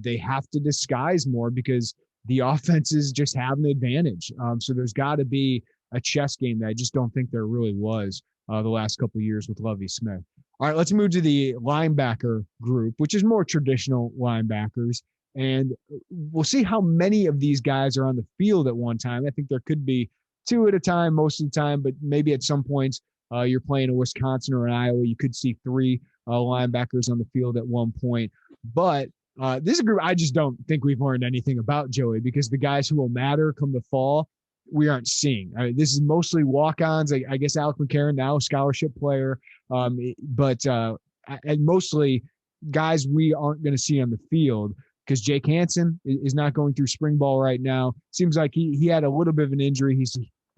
they have to disguise more because the offenses just have an advantage. So there's got to be a chess game that I just don't think there really was the last couple of years with Lovie Smith. All right, let's move to the linebacker group, which is more traditional linebackers. And we'll see how many of these guys are on the field at one time. I think there could be 2 at a time most of the time, but maybe at some points you're playing a Wisconsin or an Iowa, you could see 3 linebackers on the field at one point. But this is a group I just don't think we've learned anything about, Joey, because the guys who will matter come the fall, we aren't seeing. This is mostly walk-ons. I guess Alec McCarron now a scholarship player, but mostly guys we aren't going to see on the field because Jake Hansen is not going through spring ball right now. Seems like he had a little bit of an injury.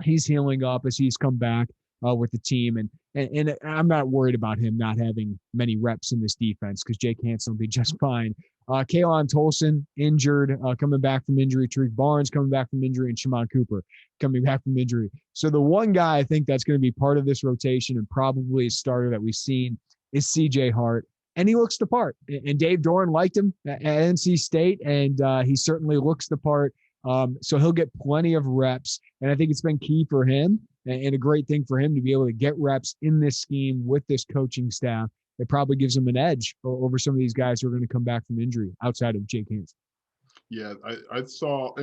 He's healing up as he's come back with the team, and I'm not worried about him not having many reps in this defense because Jake Hansen will be just fine. Kaylon Tolson injured, coming back from injury. Tariq Barnes coming back from injury, and Shimon Cooper coming back from injury. So the one guy I think that's going to be part of this rotation and probably a starter that we've seen is C.J. Hart, and he looks the part. And Dave Doran liked him at NC State, and he certainly looks the part. So he'll get plenty of reps, and I think it's been key for him and a great thing for him to be able to get reps in this scheme with this coaching staff. It probably gives him an edge over some of these guys who are going to come back from injury outside of Jake Hansen. Yeah, I saw,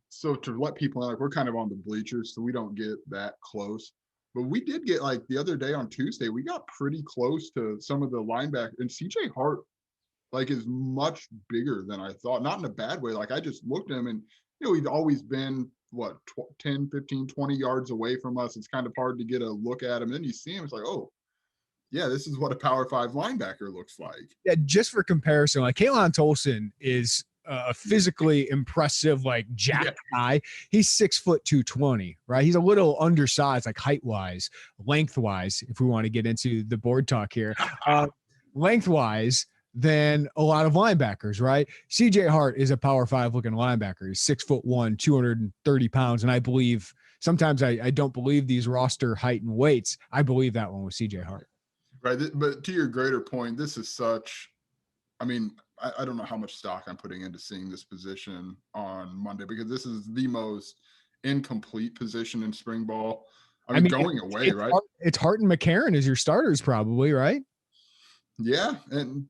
so to let people know, like we're kind of on the bleachers, so we don't get that close. But we did get, like the other day on Tuesday, we got pretty close to some of the linebackers. And C.J. Hart, like, is much bigger than I thought. Not in a bad way. Like, I just looked at him and, he'd always been, 10, 15, 20 yards away from us. It's kind of hard to get a look at him. And then you see him, it's like, oh, yeah, this is what a Power 5 linebacker looks like. Yeah, just for comparison, like Kaylon Tolson is a physically impressive, like jack guy. He's 6'220", right? He's a little undersized, like height-wise, lengthwise, if we want to get into the board talk here. Lengthwise than a lot of linebackers, right? C.J. Hart is a Power 5 looking linebacker. He's 6'1", 230 pounds, and I believe sometimes I don't believe these roster height and weights. I believe that one was C.J. Hart. Right, but to your greater point, this is such. I don't know how much stock I'm putting into seeing this position on Monday because this is the most incomplete position in spring ball. Going away, right? It's Hart and McCarron as your starters, probably, right? Yeah, and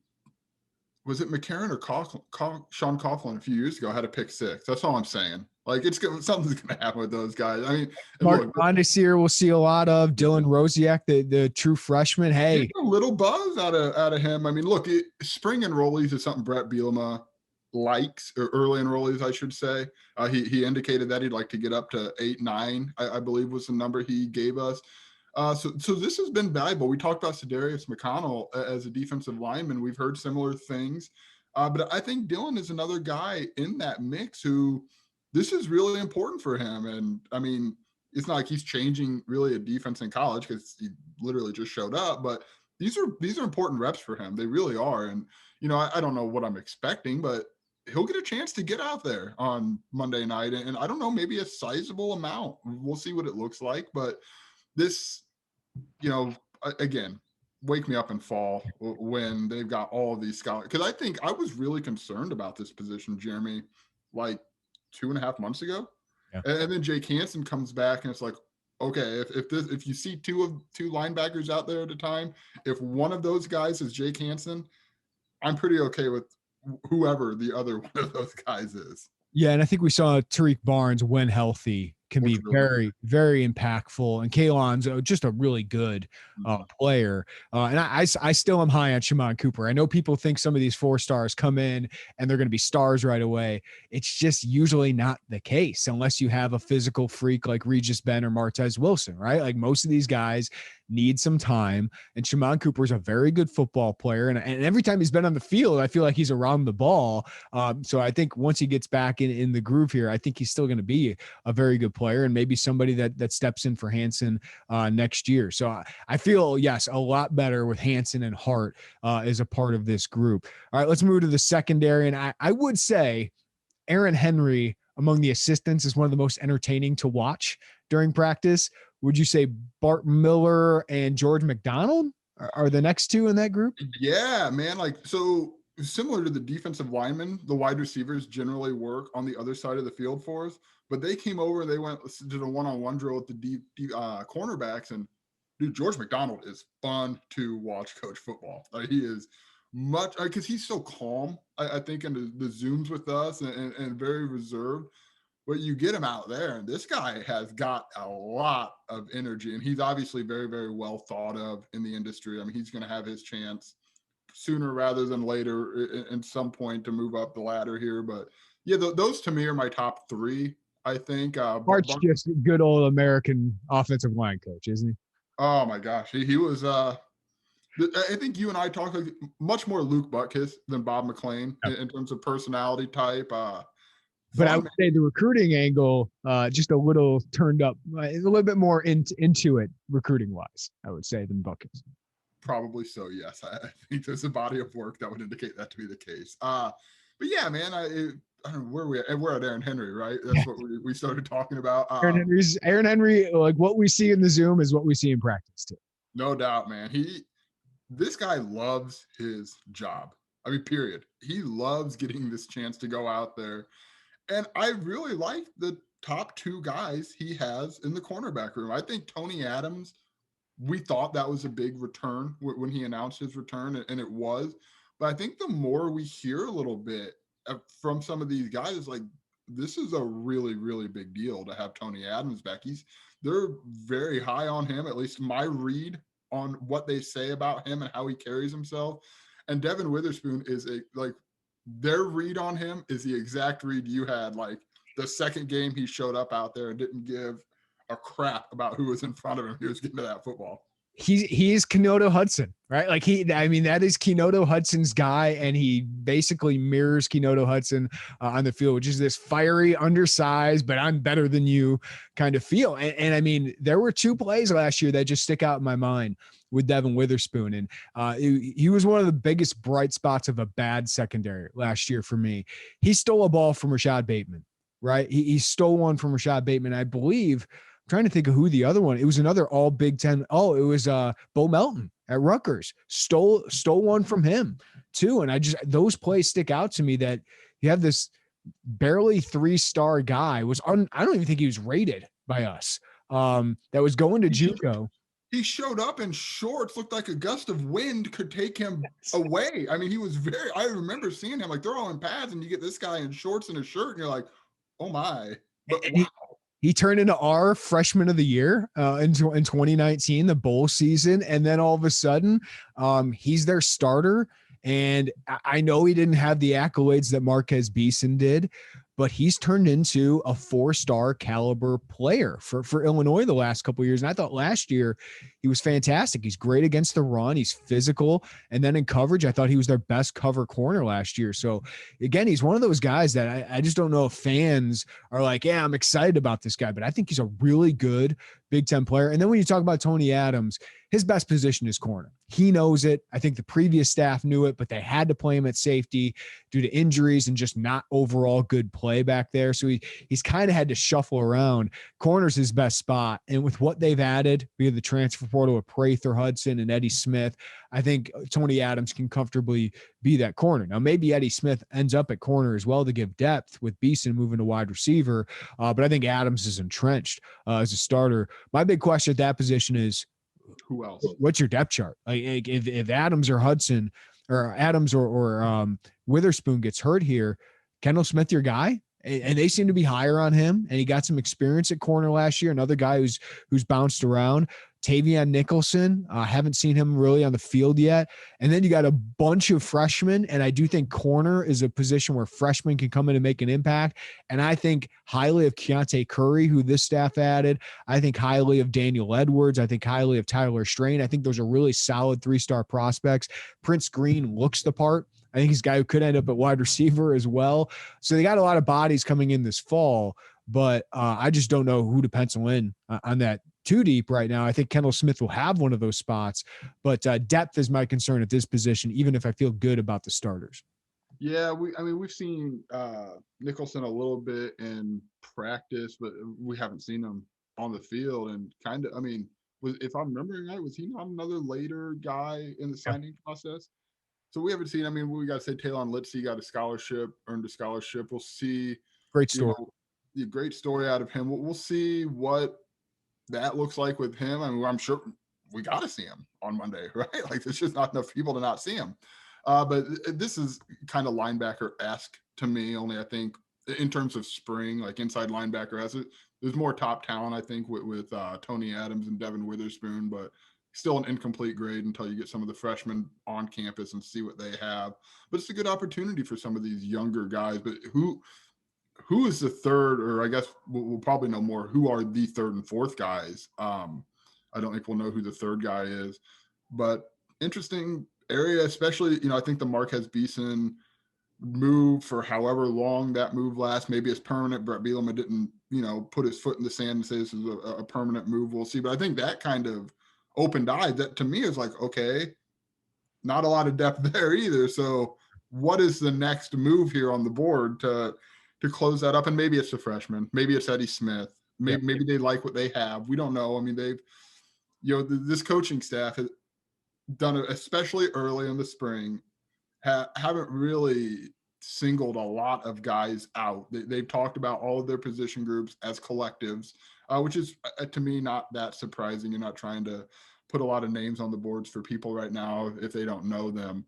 was it McCarron or Sean Coughlin a few years ago had a pick 6? That's all I'm saying. Like something's going to happen with those guys. Mark Bondesier we'll see a lot of. Dylan Rosiak, the true freshman. Hey, a little buzz out of him. Spring enrollees is something Brett Bielema likes, or early enrollees, I should say. He indicated that he'd like to get up to 8, 9, I believe was the number he gave us. So this has been valuable. We talked about Sedarius McConnell as a defensive lineman. We've heard similar things. But I think Dylan is another guy in that mix who this is really important for him. And it's not like he's changing really a defense in college because he literally just showed up, but these are important reps for him. They really are. And, I don't know what I'm expecting, but he'll get a chance to get out there on Monday night. And I don't know, maybe a sizable amount. We'll see what it looks like. But this, again, wake me up in fall when they've got all of these scholars. Because I think I was really concerned about this position, Jeremy, like 2.5 months ago. Yeah. And then Jake Hansen comes back and it's like, okay, if you see two linebackers out there at a time, if one of those guys is Jake Hansen, I'm pretty okay with whoever the other one of those guys is. Yeah, and I think we saw Tariq Barnes, when healthy, can be very, very impactful. And Kalon's just a really good player. And I still am high on Shimon Cooper. I know people think some of these 4 stars come in and they're going to be stars right away. It's just usually not the case unless you have a physical freak like Regis Ben or Martez Wilson, right? Like most of these guys need some time. And Shimon Cooper is a very good football player. And every time he's been on the field, I feel like he's around the ball. So I think once he gets back in the groove here, I think he's still going to be a very good player and maybe somebody that steps in for Hansen next year. So I feel, yes, a lot better with Hansen and Hart as a part of this group. All right, let's move to the secondary. And I would say Aaron Henry among the assistants is one of the most entertaining to watch during practice. Would you say Bart Miller and George McDonald are the next 2 in that group? Yeah, man. Like, so similar to the defensive linemen, the wide receivers generally work on the other side of the field for us, but they came over, they went to the one-on-one drill with the deep cornerbacks. And dude, George McDonald is fun to watch coach football. Like, he is much, because he's so calm, I think, in the Zooms with us and very reserved. But you get him out there, and this guy has got a lot of energy, and he's obviously very, very well thought of in the industry. I mean, he's going to have his chance sooner rather than later at some point to move up the ladder here. But yeah, those to me are my top 3, I think. Bart's just a good old American offensive line coach, isn't he? Oh my gosh. He was, I think you and I talked like much more Luke Butkus than Bob McClain in terms of personality type. But I would say the recruiting angle, just a little turned up, a little bit more into it recruiting wise, I would say, than Buckets. Probably so, yes. I think there's a body of work that would indicate that to be the case. But yeah, man, I don't know where we're at Aaron Henry, right? That's what we started talking about. Aaron Henry, like what we see in the Zoom is what we see in practice too. No doubt, man. This guy loves his job. I mean, period. He loves getting this chance to go out there. And I really like the top 2 guys he has in the cornerback room. I think Tony Adams, we thought that was a big return when he announced his return, and it was. But I think the more we hear a little bit from some of these guys, it's like, this is a really, really big deal to have Tony Adams back. They're very high on him, at least my read on what they say about him and how he carries himself. And Devin Witherspoon is their read on him is the exact read you had. Like, the second game he showed up out there and didn't give a crap about who was in front of him. He was getting to that football. He is Kenoto Hudson, right? Like that is Kenoto Hudson's guy, and he basically mirrors Kenoto Hudson on the field, which is this fiery, undersized, but I'm better than you kind of feel. And I mean, there were 2 plays last year that just stick out in my mind with Devin Witherspoon. And he was one of the biggest bright spots of a bad secondary last year for me. He stole a ball from Rashad Bateman, right? He stole one from Rashad Bateman. I believe, I'm trying to think of who the other one. It was another all Big Ten. Oh, it was Bo Melton at Rutgers. Stole one from him too. And those plays stick out to me, that you have this barely 3-star guy I don't even think he was rated by us. That was going to JUCO. He showed up in shorts, looked like a gust of wind could take him away. I mean, he was I remember seeing him, like, they're all in pads, and you get this guy in shorts and a shirt, and you're like, oh my. But wow. He turned into our freshman of the year in 2019, the bowl season. And then all of a sudden, he's their starter. And I know he didn't have the accolades that Marquez Beeson did, but he's turned into a 4-star caliber player for Illinois the last couple of years. And I thought last year he was fantastic. He's great against the run. He's physical. And then in coverage, I thought he was their best cover corner last year. So again, he's one of those guys that I just don't know if fans are like, yeah, I'm excited about this guy, but I think he's a really good Big Ten player. And then when you talk about Tony Adams, his best position is corner. He knows it. I think the previous staff knew it, but they had to play him at safety due to injuries and just not overall good play back there. So he's kind of had to shuffle around. Corner's his best spot. And with what they've added via the transfer portal of Prather Hudson and Eddie Smith, I think Tony Adams can comfortably be that corner. Now, maybe Eddie Smith ends up at corner as well to give depth with Beeson moving to wide receiver. But I think Adams is entrenched as a starter. My big question at that position is, who else? What's your depth chart? Like if Adams or Hudson or Adams or Witherspoon gets hurt here, Kendall Smith your guy? and they seem to be higher on him. And he got some experience at corner last year. Another guy who's bounced around. Tavion Nicholson, haven't seen him really on the field yet. And then you got a bunch of freshmen, and I do think corner is a position where freshmen can come in and make an impact. And I think highly of Keontae Curry, who this staff added. I think highly of Daniel Edwards. I think highly of Tyler Strain. I think those are really solid 3-star prospects. Prince Green looks the part. I think he's a guy who could end up at wide receiver as well. So they got a lot of bodies coming in this fall, but I just don't know who to pencil in on that too deep right now. I think Kendall Smith will have one of those spots, but depth is my concern at this position, even if I feel good about the starters. Yeah, we've seen Nicholson a little bit in practice, but we haven't seen him on the field. And kind of, if I'm remembering right, was he not another later guy in the signing process? So we haven't seen. We got to say Taylon Litzy got earned a scholarship. We'll see. Great story. Great story out of him. We'll see what that looks like with him. I'm sure we got to see him on Monday, right? Like, there's just not enough people to not see him. But this is kind of linebacker-esque to me, only I think in terms of spring, like inside linebacker has it. There's more top talent, I think, with Tony Adams and Devin Witherspoon, but still an incomplete grade until you get some of the freshmen on campus and see what they have. But it's a good opportunity for some of these younger guys. But who is the third, or I guess we'll probably know more, who are the third and fourth guys? I don't think we'll know who the third guy is, but interesting area, especially, I think the Marquez Beeson move, for however long that move lasts, maybe it's permanent. Brett Bielema didn't, put his foot in the sand and say this is a permanent move. We'll see. But I think that kind of opened eyes. That to me is like, okay, not a lot of depth there either. So what is the next move here on the board to close that up? And maybe it's the freshman, maybe it's Eddie Smith, maybe they like what they have. We don't know. They've, this coaching staff has done it, especially early in the spring, haven't really singled a lot of guys out. They've talked about all of their position groups as collectives, which is to me not that surprising. You're not trying to put a lot of names on the boards for people right now if they don't know them.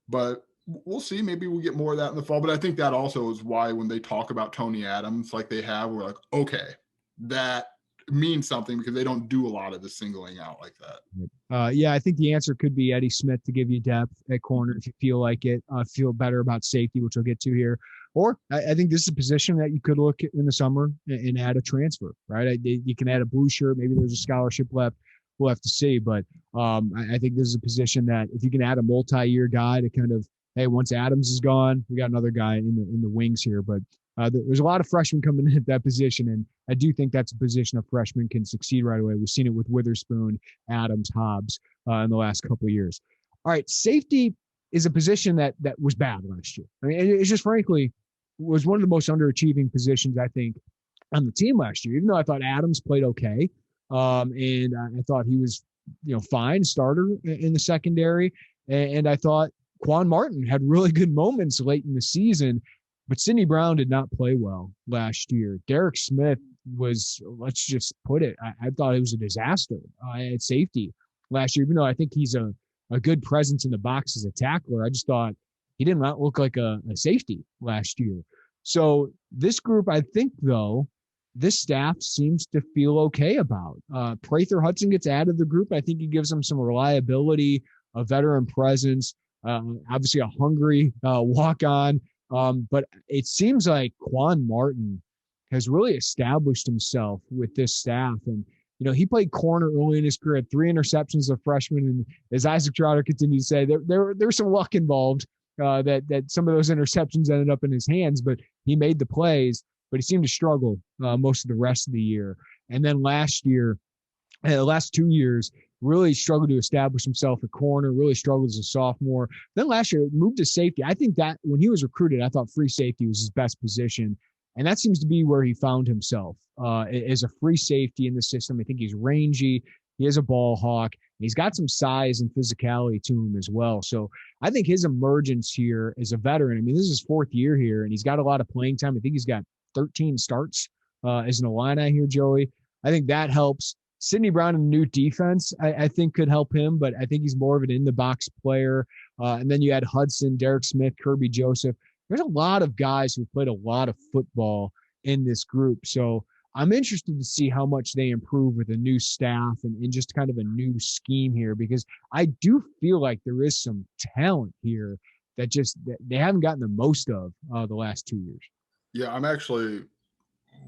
But we'll see. Maybe we'll get more of that in the fall. But I think that also is why when they talk about Tony Adams like they have, we're like, okay, that means something, because they don't do a lot of the singling out like that. Yeah, I think the answer could be Eddie Smith to give you depth at corner if you feel like it. Feel better about safety, which we'll get to here. Or I think this is a position that you could look at in the summer and add a transfer, right? You can add a blue shirt. Maybe there's a scholarship left. We'll have to see. But I think this is a position that if you can add a multi-year guy to kind of, hey, once Adams is gone, we got another guy in the wings here. But there's a lot of freshmen coming in at that position, and I do think that's a position a freshman can succeed right away. We've seen it with Witherspoon, Adams, Hobbs in the last couple of years. All right, safety is a position that was bad last year. It's just frankly was one of the most underachieving positions, I think, on the team last year. Even though I thought Adams played okay, and I thought he was fine starter in the secondary, and I thought Quan Martin had really good moments late in the season. But Sidney Brown did not play well last year. Derek Smith was, let's just put it, I thought it was a disaster at safety last year. Even though I think he's a good presence in the box as a tackler, I just thought he did not look like a safety last year. So this group, I think, though, this staff seems to feel okay about. Prather Hudson gets added to the group. I think he gives them some reliability, a veteran presence, obviously a hungry walk-on. But it seems like Quan Martin has really established himself with this staff. And, he played corner early in his career, had 3 interceptions as a freshman. And as Isaac Trotter continued to say, there's some luck involved that some of those interceptions ended up in his hands, but he made the plays, but he seemed to struggle most of the rest of the year. And then last year, the last 2 years, really struggled to establish himself at corner, really struggled as a sophomore. Then last year, moved to safety. I think that when he was recruited, I thought free safety was his best position. And that seems to be where he found himself as a free safety in the system. I think he's rangy. He is a ball hawk. And he's got some size and physicality to him as well. So I think his emergence here as a veteran, this is his 4th year here, and he's got a lot of playing time. I think he's got 13 starts as an Illini here, Joey. I think that helps. Sidney Brown in the new defense, I think could help him, but I think he's more of an in-the-box player. And then you had Hudson, Derek Smith, Kirby Joseph. there's a lot of guys who played a lot of football in this group. So I'm interested to see how much they improve with a new staff and just kind of a new scheme here, because I do feel like there is some talent here that they haven't gotten the most of the last 2 years. Yeah, I'm actually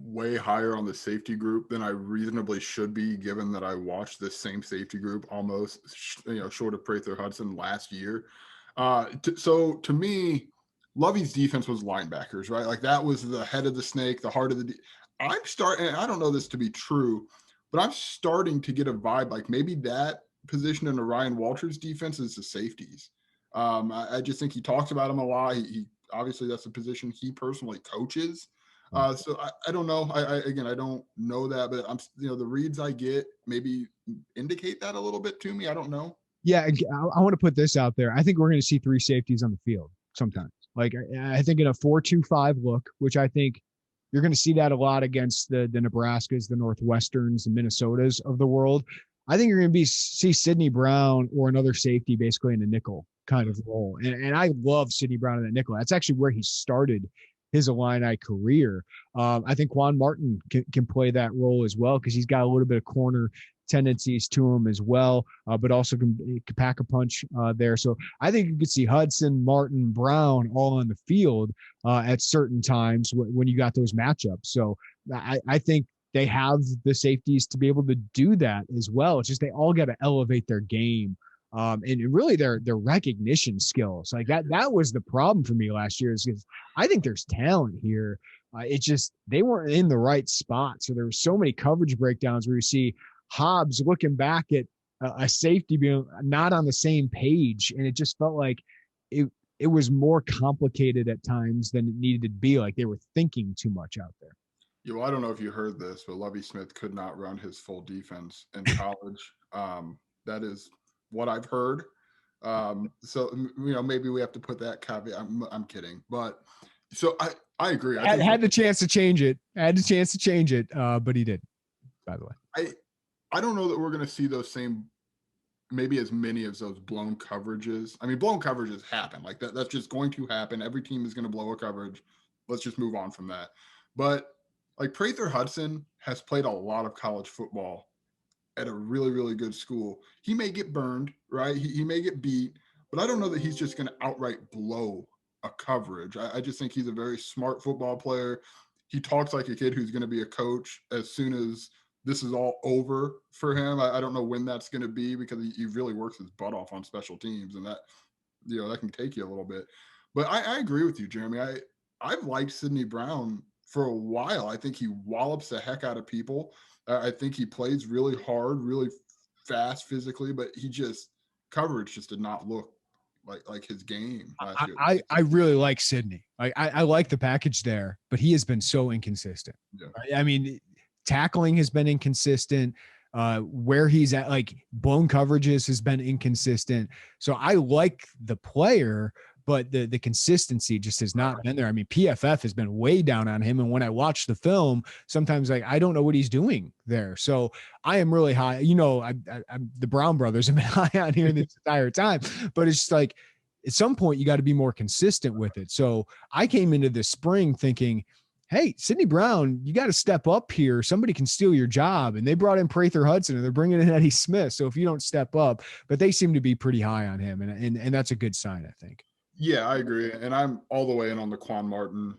way higher on the safety group than I reasonably should be, given that I watched this same safety group almost, short of Prather Hudson last year. So to me, Lovey's defense was linebackers, right? Like that was the head of the snake, the heart of the. I'm starting, and I don't know this to be true, but I'm starting to get a vibe like maybe that position in the Ryan Walters defense is the safeties. I just think he talks about them a lot. He obviously that's the position he personally coaches. So I don't know. Again, I don't know that, but the reads I get maybe indicate that a little bit to me. I don't know. Yeah, I want to put this out there. I think we're going to see 3 safeties on the field sometimes. Like I think in a 4-2-5 look, which I think you're going to see that a lot against the Nebraskas, the Northwesterns, the Minnesotas of the world. I think you're going to see Sidney Brown or another safety basically in a nickel kind of role. And I love Sidney Brown in that nickel. That's actually where he started his Illini career. I think Juan Martin can play that role as well, because he's got a little bit of corner tendencies to him as well, but also can pack a punch there. So I think you could see Hudson, Martin, Brown all on the field at certain times when you got those matchups. So I think they have the safeties to be able to do that as well. It's just they all got to elevate their game. And really their recognition skills. Like that was the problem for me last year, is because I think there's talent here. It just, they weren't in the right spot. So there were so many coverage breakdowns where you see Hobbs looking back at a safety being not on the same page. And it just felt like it was more complicated at times than it needed to be. Like they were thinking too much out there. Yeah, well, I don't know if you heard this, but Lovie Smith could not run his full defense in college. That is what I've heard. So maybe we have to put that caveat. I'm kidding, but so I agree. I had the chance to change it. But he didn't. By the way, I don't know that we're going to see those same, maybe as many of those blown coverages. I mean, blown coverages happen. Like that's just going to happen. Every team is going to blow a coverage. Let's just move on from that. But like Prather Hudson has played a lot of college football at a really, really good school. He may get burned, right? He may get beat, but I don't know that he's just going to outright blow a coverage. I just think he's a very smart football player. He talks like a kid who's going to be a coach as soon as this is all over for him. I don't know when that's going to be, because he really works his butt off on special teams, and that can take you a little bit. But I agree with you, Jeremy. I've liked Sidney Brown for a while. I think he wallops the heck out of people. I think he plays really hard, really fast physically, but coverage just did not look like his game last year. I really like Sidney. I like the package there, but he has been so inconsistent. Yeah. Right? I mean, tackling has been inconsistent. Where he's at, like blown coverages has been inconsistent. So I like the player, but the consistency just has not been there. I mean, PFF has been way down on him. And when I watch the film, sometimes I don't know what he's doing there. So I am really high. I'm the Brown brothers have been high on here this entire time, but it's just like at some point you got to be more consistent with it. So I came into this spring thinking, hey, Sidney Brown, you got to step up here. Somebody can steal your job. And they brought in Prather Hudson, and they're bringing in Eddie Smith. So if you don't step up, but they seem to be pretty high on him. And that's a good sign, I think. Yeah, I agree. And I'm all the way in on the Quan Martin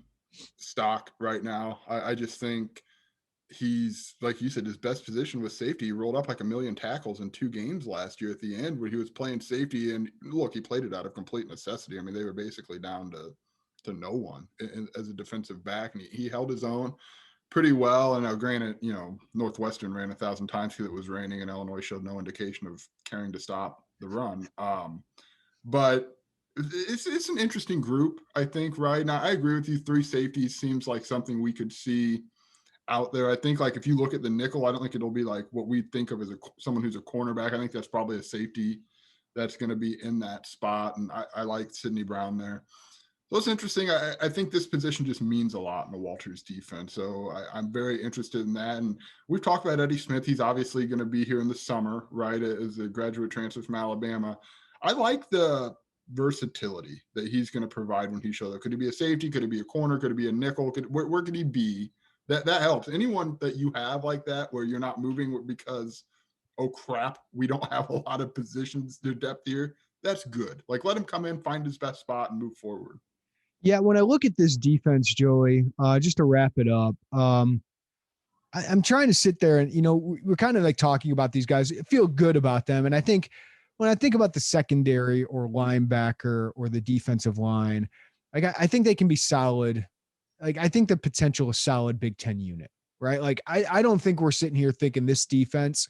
stock right now. I just think he's, like you said, his best position was safety. He rolled up like 1 million tackles in 2 games last year at the end where he was playing safety. And look, he played it out of complete necessity. I mean, they were basically down to no one as a defensive back. And he held his own pretty well. And now granted, Northwestern ran 1,000 times because it was raining, and Illinois showed no indication of caring to stop the run. But it's an interesting group, I think, right? Now, I agree with you. 3 safeties seems like something we could see out there. I think, like, if you look at the nickel, I don't think it'll be like what we think of as someone who's a cornerback. I think that's probably a safety that's going to be in that spot. And I like Sidney Brown there. So it's interesting. I think this position just means a lot in the Walters defense. So I'm very interested in that. And we've talked about Eddie Smith. He's obviously going to be here in the summer, right, as a graduate transfer from Alabama. I like the versatility that he's going to provide when he shows up. Could he be a safety? Could he be a corner? Could he be a nickel? Where could he be? That helps. Anyone that you have like that, where you're not moving because, oh crap, we don't have a lot of positions to depth here. That's good. Like, let him come in, find his best spot, and move forward. Yeah, when I look at this defense, Joey, just to wrap it up, I'm trying to sit there and, we're kind of like talking about these guys, feel good about them. And I think when I think about the secondary or linebacker or the defensive line, like I think they can be solid. Like, I think the potential is solid Big Ten unit, right? Like, I don't think we're sitting here thinking this defense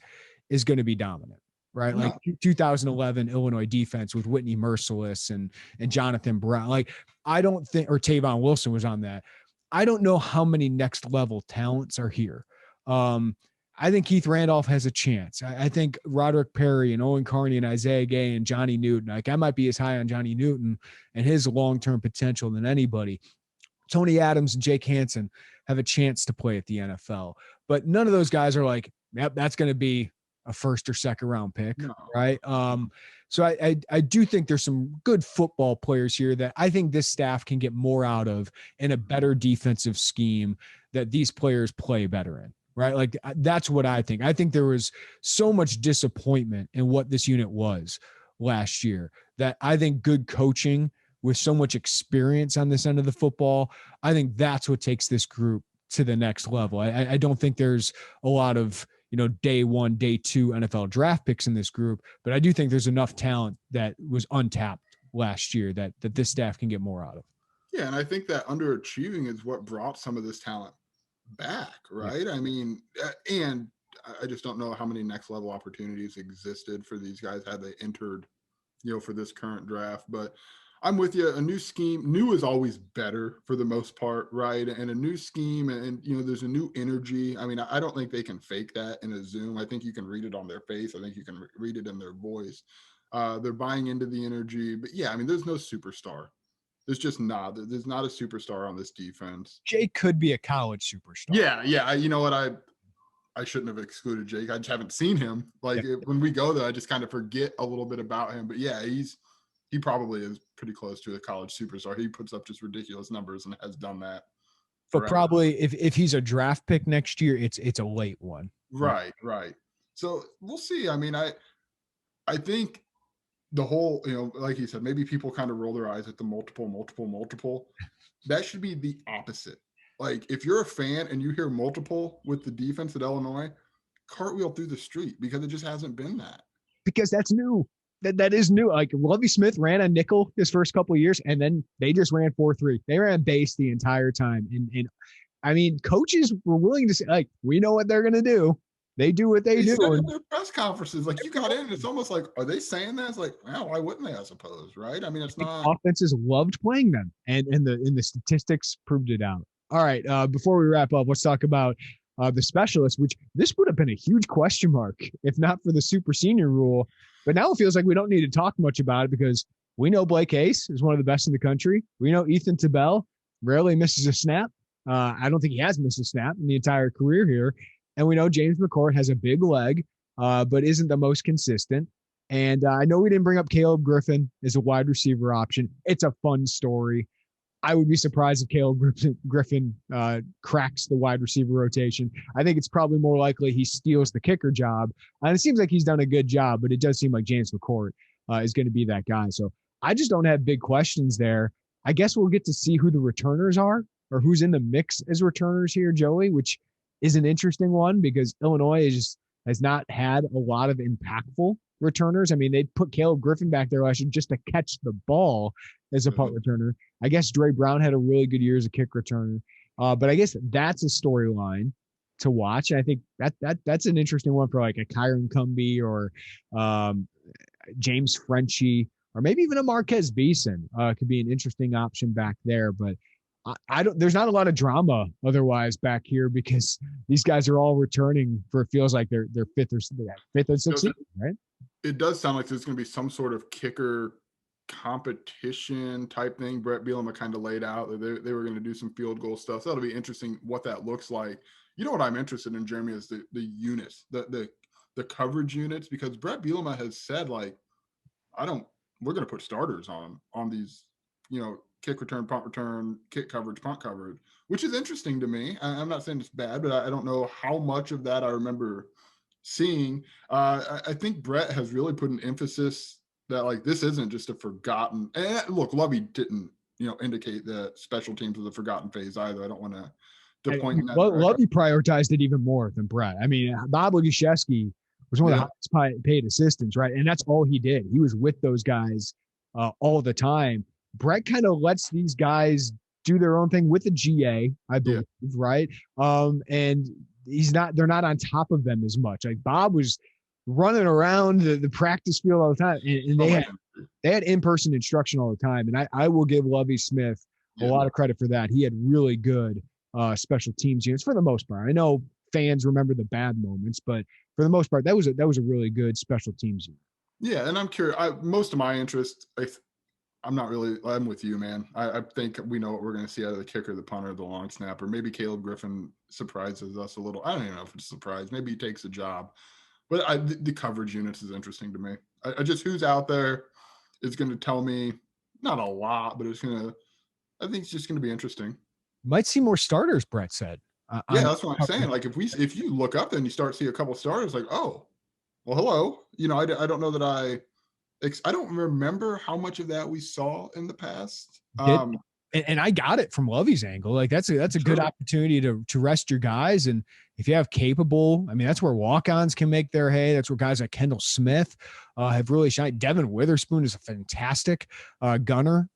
is going to be dominant, right? No. Like 2011 Illinois defense with Whitney Merciless and Jonathan Brown. Like, I don't think, or Tavon Wilson was on that. I don't know how many next level talents are here. I think Keith Randolph has a chance. I think Roderick Perry and Owen Carney and Isaiah Gay and Johnny Newton, like I might be as high on Johnny Newton and his long-term potential than anybody. Tony Adams and Jake Hansen have a chance to play at the NFL, but none of those guys are like, yep, that's going to be a first or second round pick. No. Right. So I do think there's some good football players here that I think this staff can get more out of in a better defensive scheme that these players play better in. Right. Like, that's what I think. I think there was so much disappointment in what this unit was last year that I think good coaching with so much experience on this end of the football, I think that's what takes this group to the next level. I don't think there's a lot of, day one, day two NFL draft picks in this group, but I do think there's enough talent that was untapped last year that this staff can get more out of. Yeah. And I think that underachieving is what brought some of this talent back, right? Yeah. I mean, and I just don't know how many next level opportunities existed for these guys had they entered, for this current draft. But I'm with you. A new scheme, new is always better for the most part, right? And a new scheme, and there's a new energy. I mean, I don't think they can fake that in a Zoom. I think you can read it on their face. I think you can read it in their voice. They're buying into the energy. But yeah, I mean, there's no superstar. There's just not. There's not a superstar on this defense. Jake could be a college superstar. Yeah. You know what? I shouldn't have excluded Jake. I just haven't seen him. Like, when we go there, I just kind of forget a little bit about him. But yeah, he probably is pretty close to a college superstar. He puts up just ridiculous numbers and has done that. But probably if he's a draft pick next year, it's a late one. Right. So we'll see. I mean, I think the whole, like you said, maybe people kind of roll their eyes at the multiple. That should be the opposite. Like, if you're a fan and you hear multiple with the defense at Illinois, cartwheel through the street, because it just hasn't been that. Because that's new. That is new. Like, Lovie Smith ran a nickel his first couple of years, and then they just ran 4-3. They ran base the entire time. And I mean, coaches were willing to say, like, we know what they're going to do. They do what they do. In their press conferences, like, you got in, and it's almost like, are they saying that? It's like, well, why wouldn't they? I suppose, right? I mean, it's not. Offenses loved playing them, and the statistics proved it out. All right, before we wrap up, let's talk about the specialists, which this would have been a huge question mark if not for the super senior rule. But now it feels like we don't need to talk much about it because we know Blake Ace is one of the best in the country. We know Ethan Tabell rarely misses a snap. I don't think he has missed a snap in the entire career here. And we know James McCourt has a big leg, but isn't the most consistent. And I know we didn't bring up Caleb Griffin as a wide receiver option. It's a fun story. I would be surprised if Caleb Griffin cracks the wide receiver rotation. I think it's probably more likely he steals the kicker job. And it seems like he's done a good job, but it does seem like James McCourt is going to be that guy. So I just don't have big questions there. I guess we'll get to see who the returners are or who's in the mix as returners here, Joey, which is an interesting one because Illinois has not had a lot of impactful returners. I mean, they put Caleb Griffin back there last year just to catch the ball as a punt returner. I guess Dre Brown had a really good year as a kick returner. But I guess that's a storyline to watch. And I think that's an interesting one for like a Kyron Cumby or James Frenchie or maybe even a Marquez Beeson could be an interesting option back there. But I don't. There's not a lot of drama otherwise back here because these guys are all returning for it feels like they're fifth or sixth season, right? It does sound like there's going to be some sort of kicker competition type thing. Brett Bielema kind of laid out that they were going to do some field goal stuff. So that'll be interesting what that looks like. You know what I'm interested in, Jeremy, is the units, the coverage units, because Brett Bielema has said, like, we're going to put starters on these, kick return, punt return, kick coverage, punt coverage, which is interesting to me. I'm not saying it's bad, but I don't know how much of that I remember seeing. I think Brett has really put an emphasis that like this isn't just a forgotten. And look, Lovey didn't indicate that special teams was a forgotten phase either. I don't want to point in that direction. Lovey prioritized it even more than Brett. I mean, Bob Lugashevsky was one of the highest paid assistants, right? And that's all he did. He was with those guys all the time. Brett kind of lets these guys do their own thing with the GA, I believe, right? And they're not on top of them as much. Like Bob was running around the practice field all the time, and they had in-person instruction all the time. And I will give Lovey Smith a lot of credit for that. He had really good special teams units for the most part. I know fans remember the bad moments, but for the most part, that was a really good special teams unit. Yeah, and I'm curious. Most of my interest, I'm with you, man. I think we know what we're going to see out of the kicker, the punter, the long snapper. Maybe Caleb Griffin surprises us a little. I don't even know if it's a surprise. Maybe he takes a job. But the coverage units is interesting to me. I just who's out there is going to tell me not a lot, but I think it's just going to be interesting. Might see more starters, Brett said. That's what I'm saying. Like if you look up and you start to see a couple starters, like, oh, well, hello. I don't know that I don't remember how much of that we saw in the past. And I got it from Lovey's angle. Like that's a good opportunity to rest your guys. And if you have capable, I mean, that's where walk-ons can make their hay. That's where guys like Kendall Smith have really shined. Devin Witherspoon is a fantastic gunner.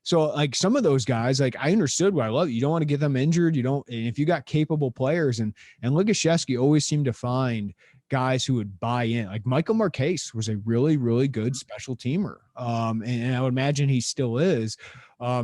So like some of those guys, like I understood what I love. You don't want to get them injured. And if you got capable players and Lugashevsky always seemed to find guys who would buy in. Like Michael Marquez was a really, really good special teamer. And I would imagine he still is.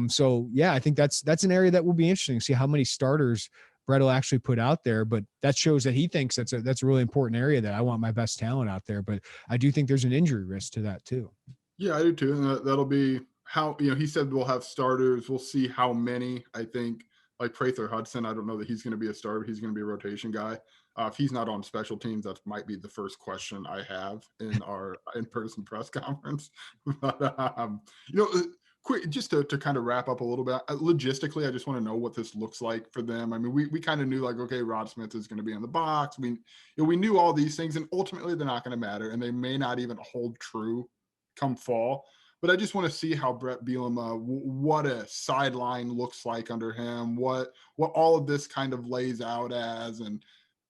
So yeah, I think that's an area that will be interesting to see how many starters Brett will actually put out there, but that shows that he thinks that's a really important area that I want my best talent out there. But I do think there's an injury risk to that too. Yeah, I do too. And that'll be how, he said we'll have starters. We'll see how many. I think like Prather Hudson, I don't know that he's going to be a starter. He's going to be a rotation guy. If he's not on special teams, that might be the first question I have in our in-person press conference. But, quick, just to kind of wrap up a little bit, logistically, I just want to know what this looks like for them. I mean, we kind of knew like, okay, Rod Smith is going to be in the box. We knew all these things, and ultimately they're not going to matter, and they may not even hold true come fall. But I just want to see how Brett Bielema, what a sideline looks like under him, what all of this kind of lays out as. And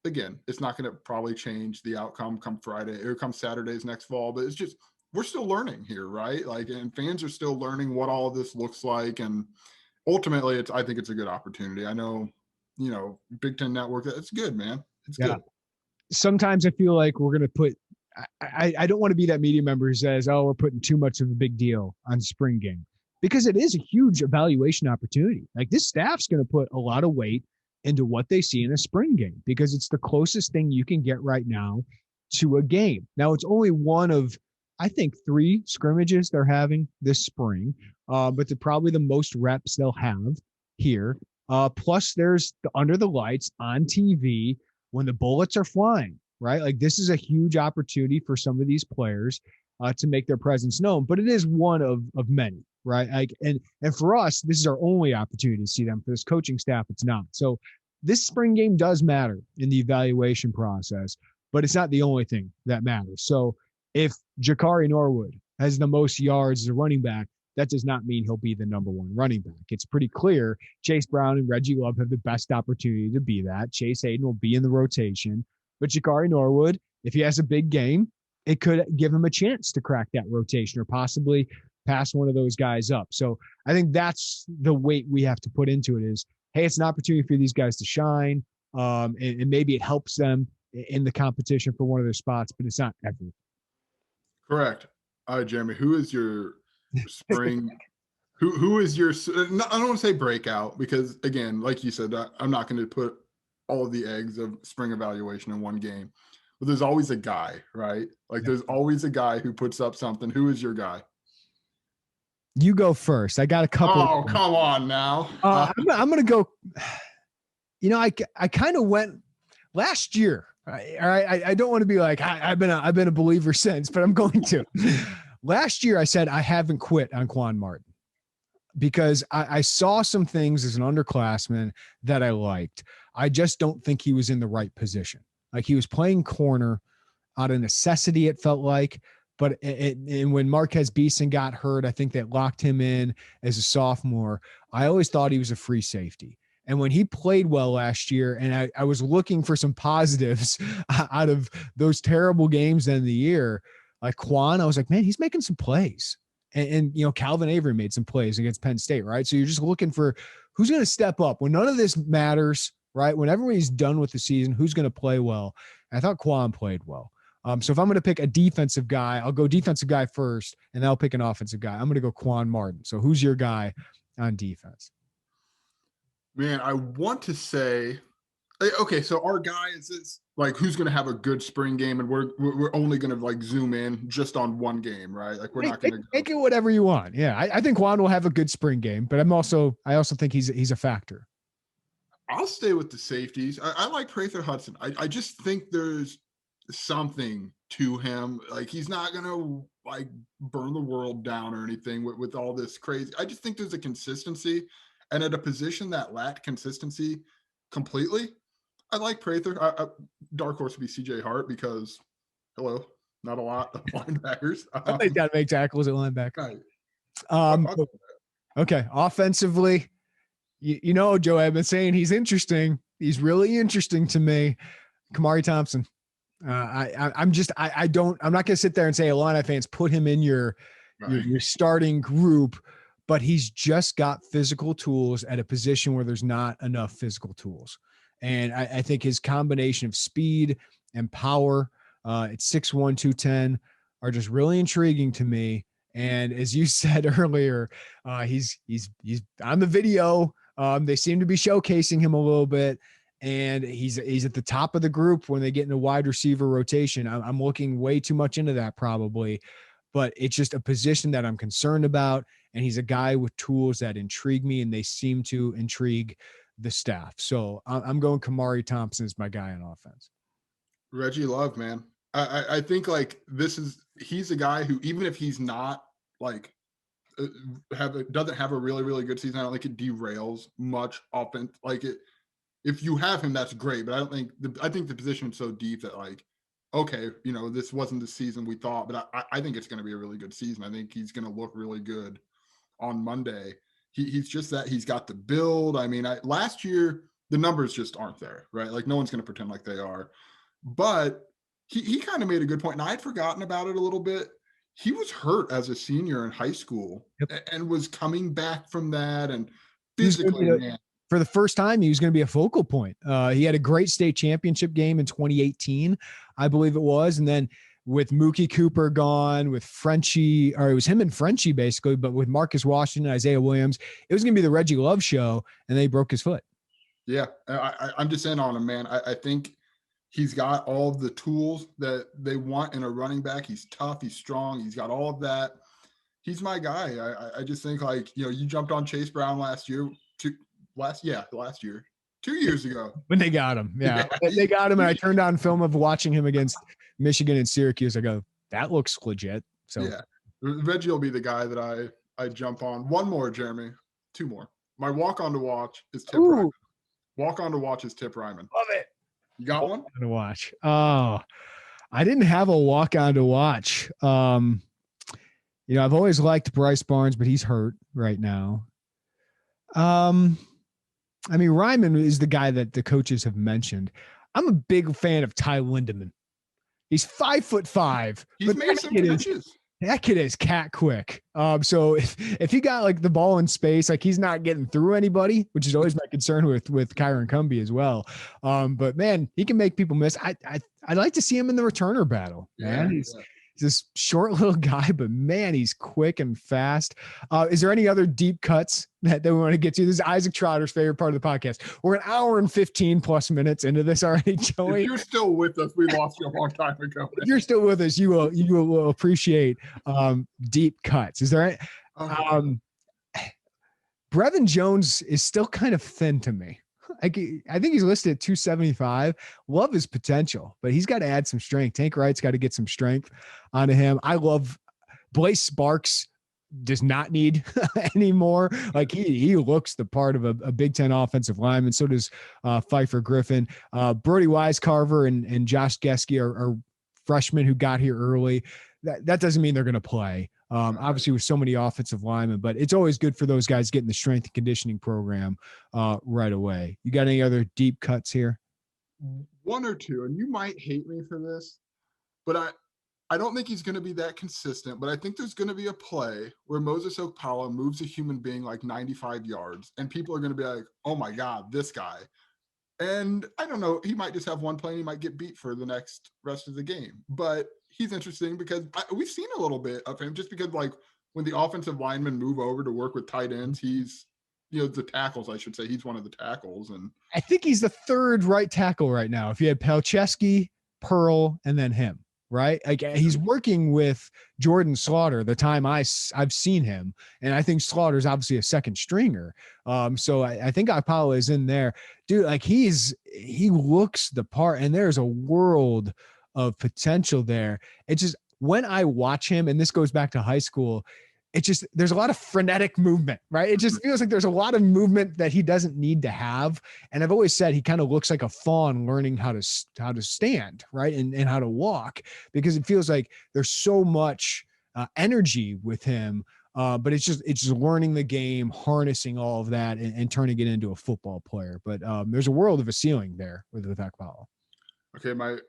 again, it's not going to probably change the outcome come Friday or come Saturday's next fall, but it's just, we're still learning here, right? Like, and fans are still learning what all of this looks like. And ultimately I think it's a good opportunity. I know, Big Ten Network, it's good, man. It's good. Sometimes I feel like we're going to put, I don't want to be that media member who says, oh, we're putting too much of a big deal on spring game, because it is a huge evaluation opportunity. Like this staff's going to put a lot of weight into what they see in a spring game, because it's the closest thing you can get right now to a game. Now it's only one of, I think, 3 scrimmages they're having this spring, but they're probably the most reps they'll have here. Plus there's the under the lights on TV when the bullets are flying, right? Like this is a huge opportunity for some of these players to make their presence known, but it is one of many, right? Like, and for us, this is our only opportunity to see them. For this coaching staff, it's not. So this spring game does matter in the evaluation process, but it's not the only thing that matters. So if Jakari Norwood has the most yards as a running back, that does not mean he'll be the number 1 running back. It's pretty clear Chase Brown and Reggie Love have the best opportunity to be that. Chase Hayden will be in the rotation, but Jakari Norwood, if he has a big game, it could give him a chance to crack that rotation or possibly pass one of those guys up. So I think that's the weight we have to put into it is, hey, it's an opportunity for these guys to shine. And maybe it helps them in the competition for one of their spots, but it's not everything. Correct. All right, Jeremy, who is your spring? who is your, I don't want to say breakout, because again, like you said, I'm not going to put all of the eggs of spring evaluation in one game, but there's always a guy, right? Like there's always a guy who puts up something. Who is your guy? You go first. I got a couple. Oh, come on now. I'm going to go, I kind of went last year. All right. I don't want to be like, I've been a believer since, but I'm going to. last year I said I haven't quit on Quan Martin because I saw some things as an underclassman that I liked. I just don't think he was in the right position. Like he was playing corner out of necessity, it felt like. But and when Marquez Beeson got hurt, I think that locked him in as a sophomore. I always thought he was a free safety. And when he played well last year, and I was looking for some positives out of those terrible games in the year, like Quan, I was like, man, he's making some plays. And Calvin Avery made some plays against Penn State, right? So you're just looking for who's going to step up when none of this matters, right? When everybody's done with the season, who's going to play well? And I thought Quan played well. So if I'm going to pick a defensive guy, I'll go defensive guy first, and then I'll pick an offensive guy. I'm going to go Quan Martin. So who's your guy on defense? Man, I want to say, okay, so our guy is like who's going to have a good spring game, and we're only going to like zoom in just on one game, right? Like we're not going to make it whatever you want. Yeah, I think Quan will have a good spring game, but I also think he's a factor. I'll stay with the safeties. I like Prather Hudson. I just think there's something to him. Like he's not going to like burn the world down or anything with all this crazy. I just think there's a consistency, and at a position that lacked consistency completely, I like Prather. Dark horse would be CJ Hart because, not a lot of linebackers. They got to make tackles at linebacker. Right. Okay, offensively, Joe, I've been saying he's interesting. He's really interesting to me. Kamari Thompson. I'm not going to sit there and say Illini fans put him in your starting group, but he's just got physical tools at a position where there's not enough physical tools. And I think his combination of speed and power at 6'1", 210 are just really intriguing to me. And as you said earlier, he's on the video. They seem to be showcasing him a little bit, and he's at the top of the group when they get into wide receiver rotation. I'm looking way too much into that probably, but it's just a position that I'm concerned about. And he's a guy with tools that intrigue me, and they seem to intrigue the staff. So I'm going Kamari Thompson as my guy on offense. Reggie Love, man. I think like he's a guy who, even if he's not like doesn't have a really, really good season, I don't think it derails much offense. Like if you have him, that's great. But I think the position is so deep that like, okay, this wasn't the season we thought, but I think it's going to be a really good season. I think he's going to look really good on Monday. He's just that he's got the build. I mean, last year, the numbers just aren't there, right? Like no one's going to pretend like they are, but he kind of made a good point. And I'd forgotten about it a little bit. He was hurt as a senior in high school and was coming back from that. And physically, for the first time, he was going to be a focal point. He had a great state championship game in 2018, I believe it was. And then with Mookie Cooper gone, with Frenchie, or it was him and Frenchie basically, but with Marcus Washington, Isaiah Williams, it was going to be the Reggie Love show, and then he broke his foot. Yeah, I'm just in on him, man. I think he's got all of the tools that they want in a running back. He's tough, he's strong, he's got all of that. He's my guy. I just think like, you jumped on Chase Brown last year, 2 years ago. When they got him. Yeah. They got him, and I turned on film of watching him against Michigan and Syracuse. I go, that looks legit. So yeah, Reggie will be the guy that I jump on. One more, Jeremy. Two more. My walk-on to watch is Tip Ryman. Walk-on to watch is Tip Ryman. Love it. You got one? To watch. Oh, I didn't have a walk-on to watch. I've always liked Bryce Barnes, but he's hurt right now. Ryman is the guy that the coaches have mentioned. I'm a big fan of Ty Lindemann. He's 5'5". He's made some catches. That kid is cat quick. So if he got like the ball in space, like he's not getting through anybody, which is always my concern with Kyron Cumbie as well. But man, he can make people miss. I'd like to see him in the returner battle. Man, he's this short little guy, but man, he's quick and fast. Is there any other deep cuts that we want to get to? This is Isaac Trotter's favorite part of the podcast. We're an hour and 15 plus minutes into this already, Joey. If you're still with us, we lost you a long time ago. If you're still with us, you will appreciate deep cuts. Is there any, Brevin Jones is still kind of thin to me. I think he's listed at 275. Love his potential, but he's got to add some strength. Tank Wright's got to get some strength onto him. I love Blaise Sparks does not need anymore. Like he looks the part of a Big Ten offensive lineman. So does Pfeiffer Griffin. Brody Wisecarver and Josh Geske are freshmen who got here early. That doesn't mean they're going to play. Obviously with so many offensive linemen, but it's always good for those guys getting the strength and conditioning program right away. You got any other deep cuts here? One or two, and you might hate me for this, but I don't think he's going to be that consistent, but I think there's going to be a play where Moses Okpala moves a human being like 95 yards, and people are going to be like, oh my God, this guy. And I don't know, he might just have one play and he might get beat for the rest of the game. But he's interesting because we've seen a little bit of him just because, like, when the offensive linemen move over to work with tight ends, he's, the tackles, I should say, he's one of the tackles. And I think he's the third right tackle right now. If you had Palczewski, Pearl, and then him. Right. Like he's working with Jordan Slaughter the time I've seen him. And I think Slaughter's obviously a second stringer. So I think Okpala is in there, dude. Like he looks the part, and there's a world of potential there. It's just, when I watch him, and this goes back to high school, there's a lot of frenetic movement, right? It just feels like there's a lot of movement that he doesn't need to have. And I've always said he kind of looks like a fawn learning how to stand, right? And how to walk, because it feels like there's so much energy with him. But it's just learning the game, harnessing all of that and turning it into a football player. But there's a world of a ceiling there with Okpala. Okay.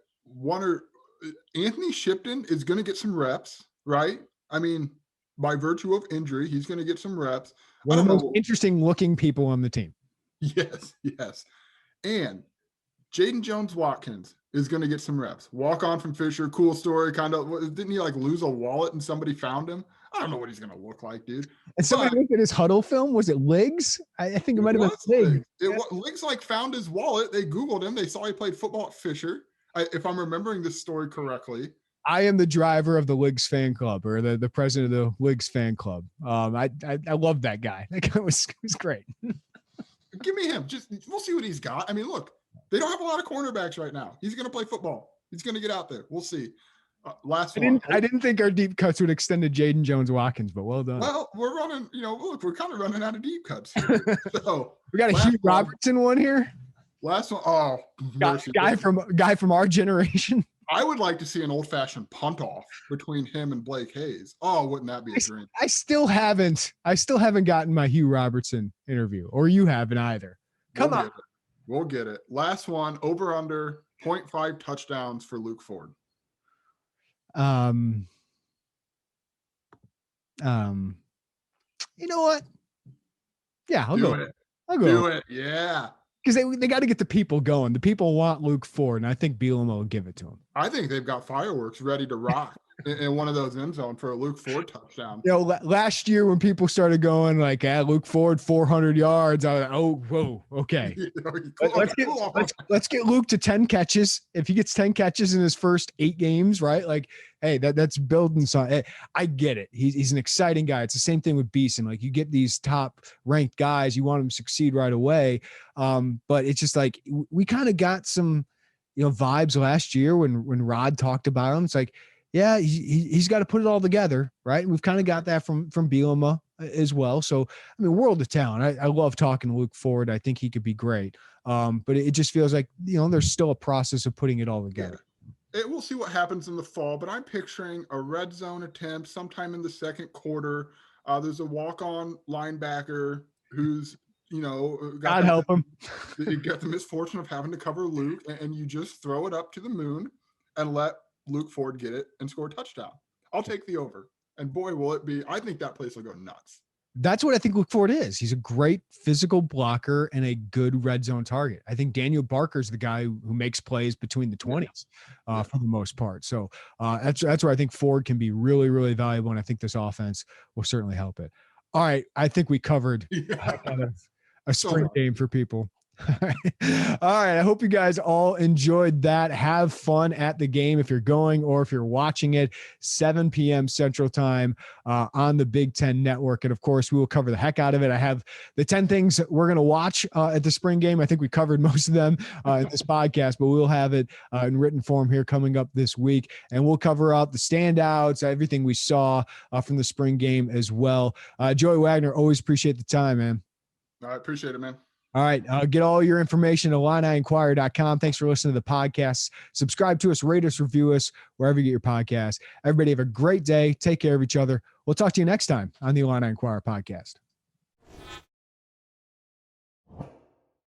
Anthony Shipton is going to get some reps, right? I mean, by virtue of injury, he's going to get some reps. One of the most interesting looking people on the team. Yes. And Jaden Jones-Watkins is going to get some reps. Walk on from Fisher. Cool story. Kind of, didn't he like lose a wallet and somebody found him? I don't know what he's going to look like, dude. And somebody looked at his huddle film. Was it Liggs? I think it might have been Liggs. Liggs like found his wallet. They Googled him. They saw he played football at Fisher. If I'm remembering this story correctly. I am the driver of the Liggs fan club, or the president of the Liggs fan club. I love that guy. That guy was great. Give me him. We'll see what he's got. I mean, look, they don't have a lot of cornerbacks right now. He's going to play football. He's going to get out there. We'll see. Last one. I didn't think our deep cuts would extend to Jaden Jones-Watkins, but well done. Well, we're running, look, we're kind of running out of deep cuts here. So we got a Hugh Robertson one here. Last one. Oh, guy from our generation. I would like to see an old-fashioned punt off between him and Blake Hayes. Oh, wouldn't that be a dream? I still haven't gotten my Hugh Robertson interview, or you haven't either. Come on. We'll get it. Last one, over under 0.5 touchdowns for Luke Ford. You know what? Yeah, I'll go. Do it. Yeah. Because they got to get the people going. The people want Luke Ford, and I think Bielema will give it to him. I think they've got fireworks ready to rock in one of those end zone for a Luke Ford touchdown. Last year when people started going like, Luke Ford 400 yards, I was like, oh, whoa, okay. Let's get Luke to 10 catches. If he gets 10 catches in his first 8 games, right? Like, hey, that's building something. I get it. He's an exciting guy. It's the same thing with Beeson. Like, you get these top ranked guys, you want them to succeed right away. But it's just like, we kind of got some, vibes last year when Rod talked about him. It's like, yeah, he's got to put it all together, right? And we've kind of got that from Bielema as well. So, I mean, world of talent. I love talking to Luke Ford. I think he could be great. But it just feels like, there's still a process of putting it all together. Yeah. We'll see what happens in the fall, but I'm picturing a red zone attempt sometime in the second quarter. There's a walk-on linebacker who's, God help him. You get the misfortune of having to cover Luke, and you just throw it up to the moon and let Luke Ford get it and score a touchdown. I'll take the over. And boy, will it be, I think that place will go nuts. That's what I think Luke Ford is. He's a great physical blocker and a good red zone target. I think Daniel Barker's the guy who makes plays between the 20s for the most part. So that's where I think Ford can be really, really valuable. And I think this offense will certainly help it. All right. I think we covered a spring game for people. All right. All right. I hope you guys all enjoyed that. Have fun at the game if you're going or if you're watching it, 7 p.m. Central Time on the Big Ten Network. And of course, we will cover the heck out of it. I have the 10 things that we're going to watch at the spring game. I think we covered most of them in this podcast, but we'll have it in written form here coming up this week. And we'll cover out the standouts, everything we saw from the spring game as well. Joey Wagner, always appreciate the time, man. I appreciate it, man. All right. Get all your information at IlliniInquirer.com. Thanks for listening to the podcast. Subscribe to us, rate us, review us, wherever you get your podcasts. Everybody have a great day. Take care of each other. We'll talk to you next time on the Illini Inquirer Podcast.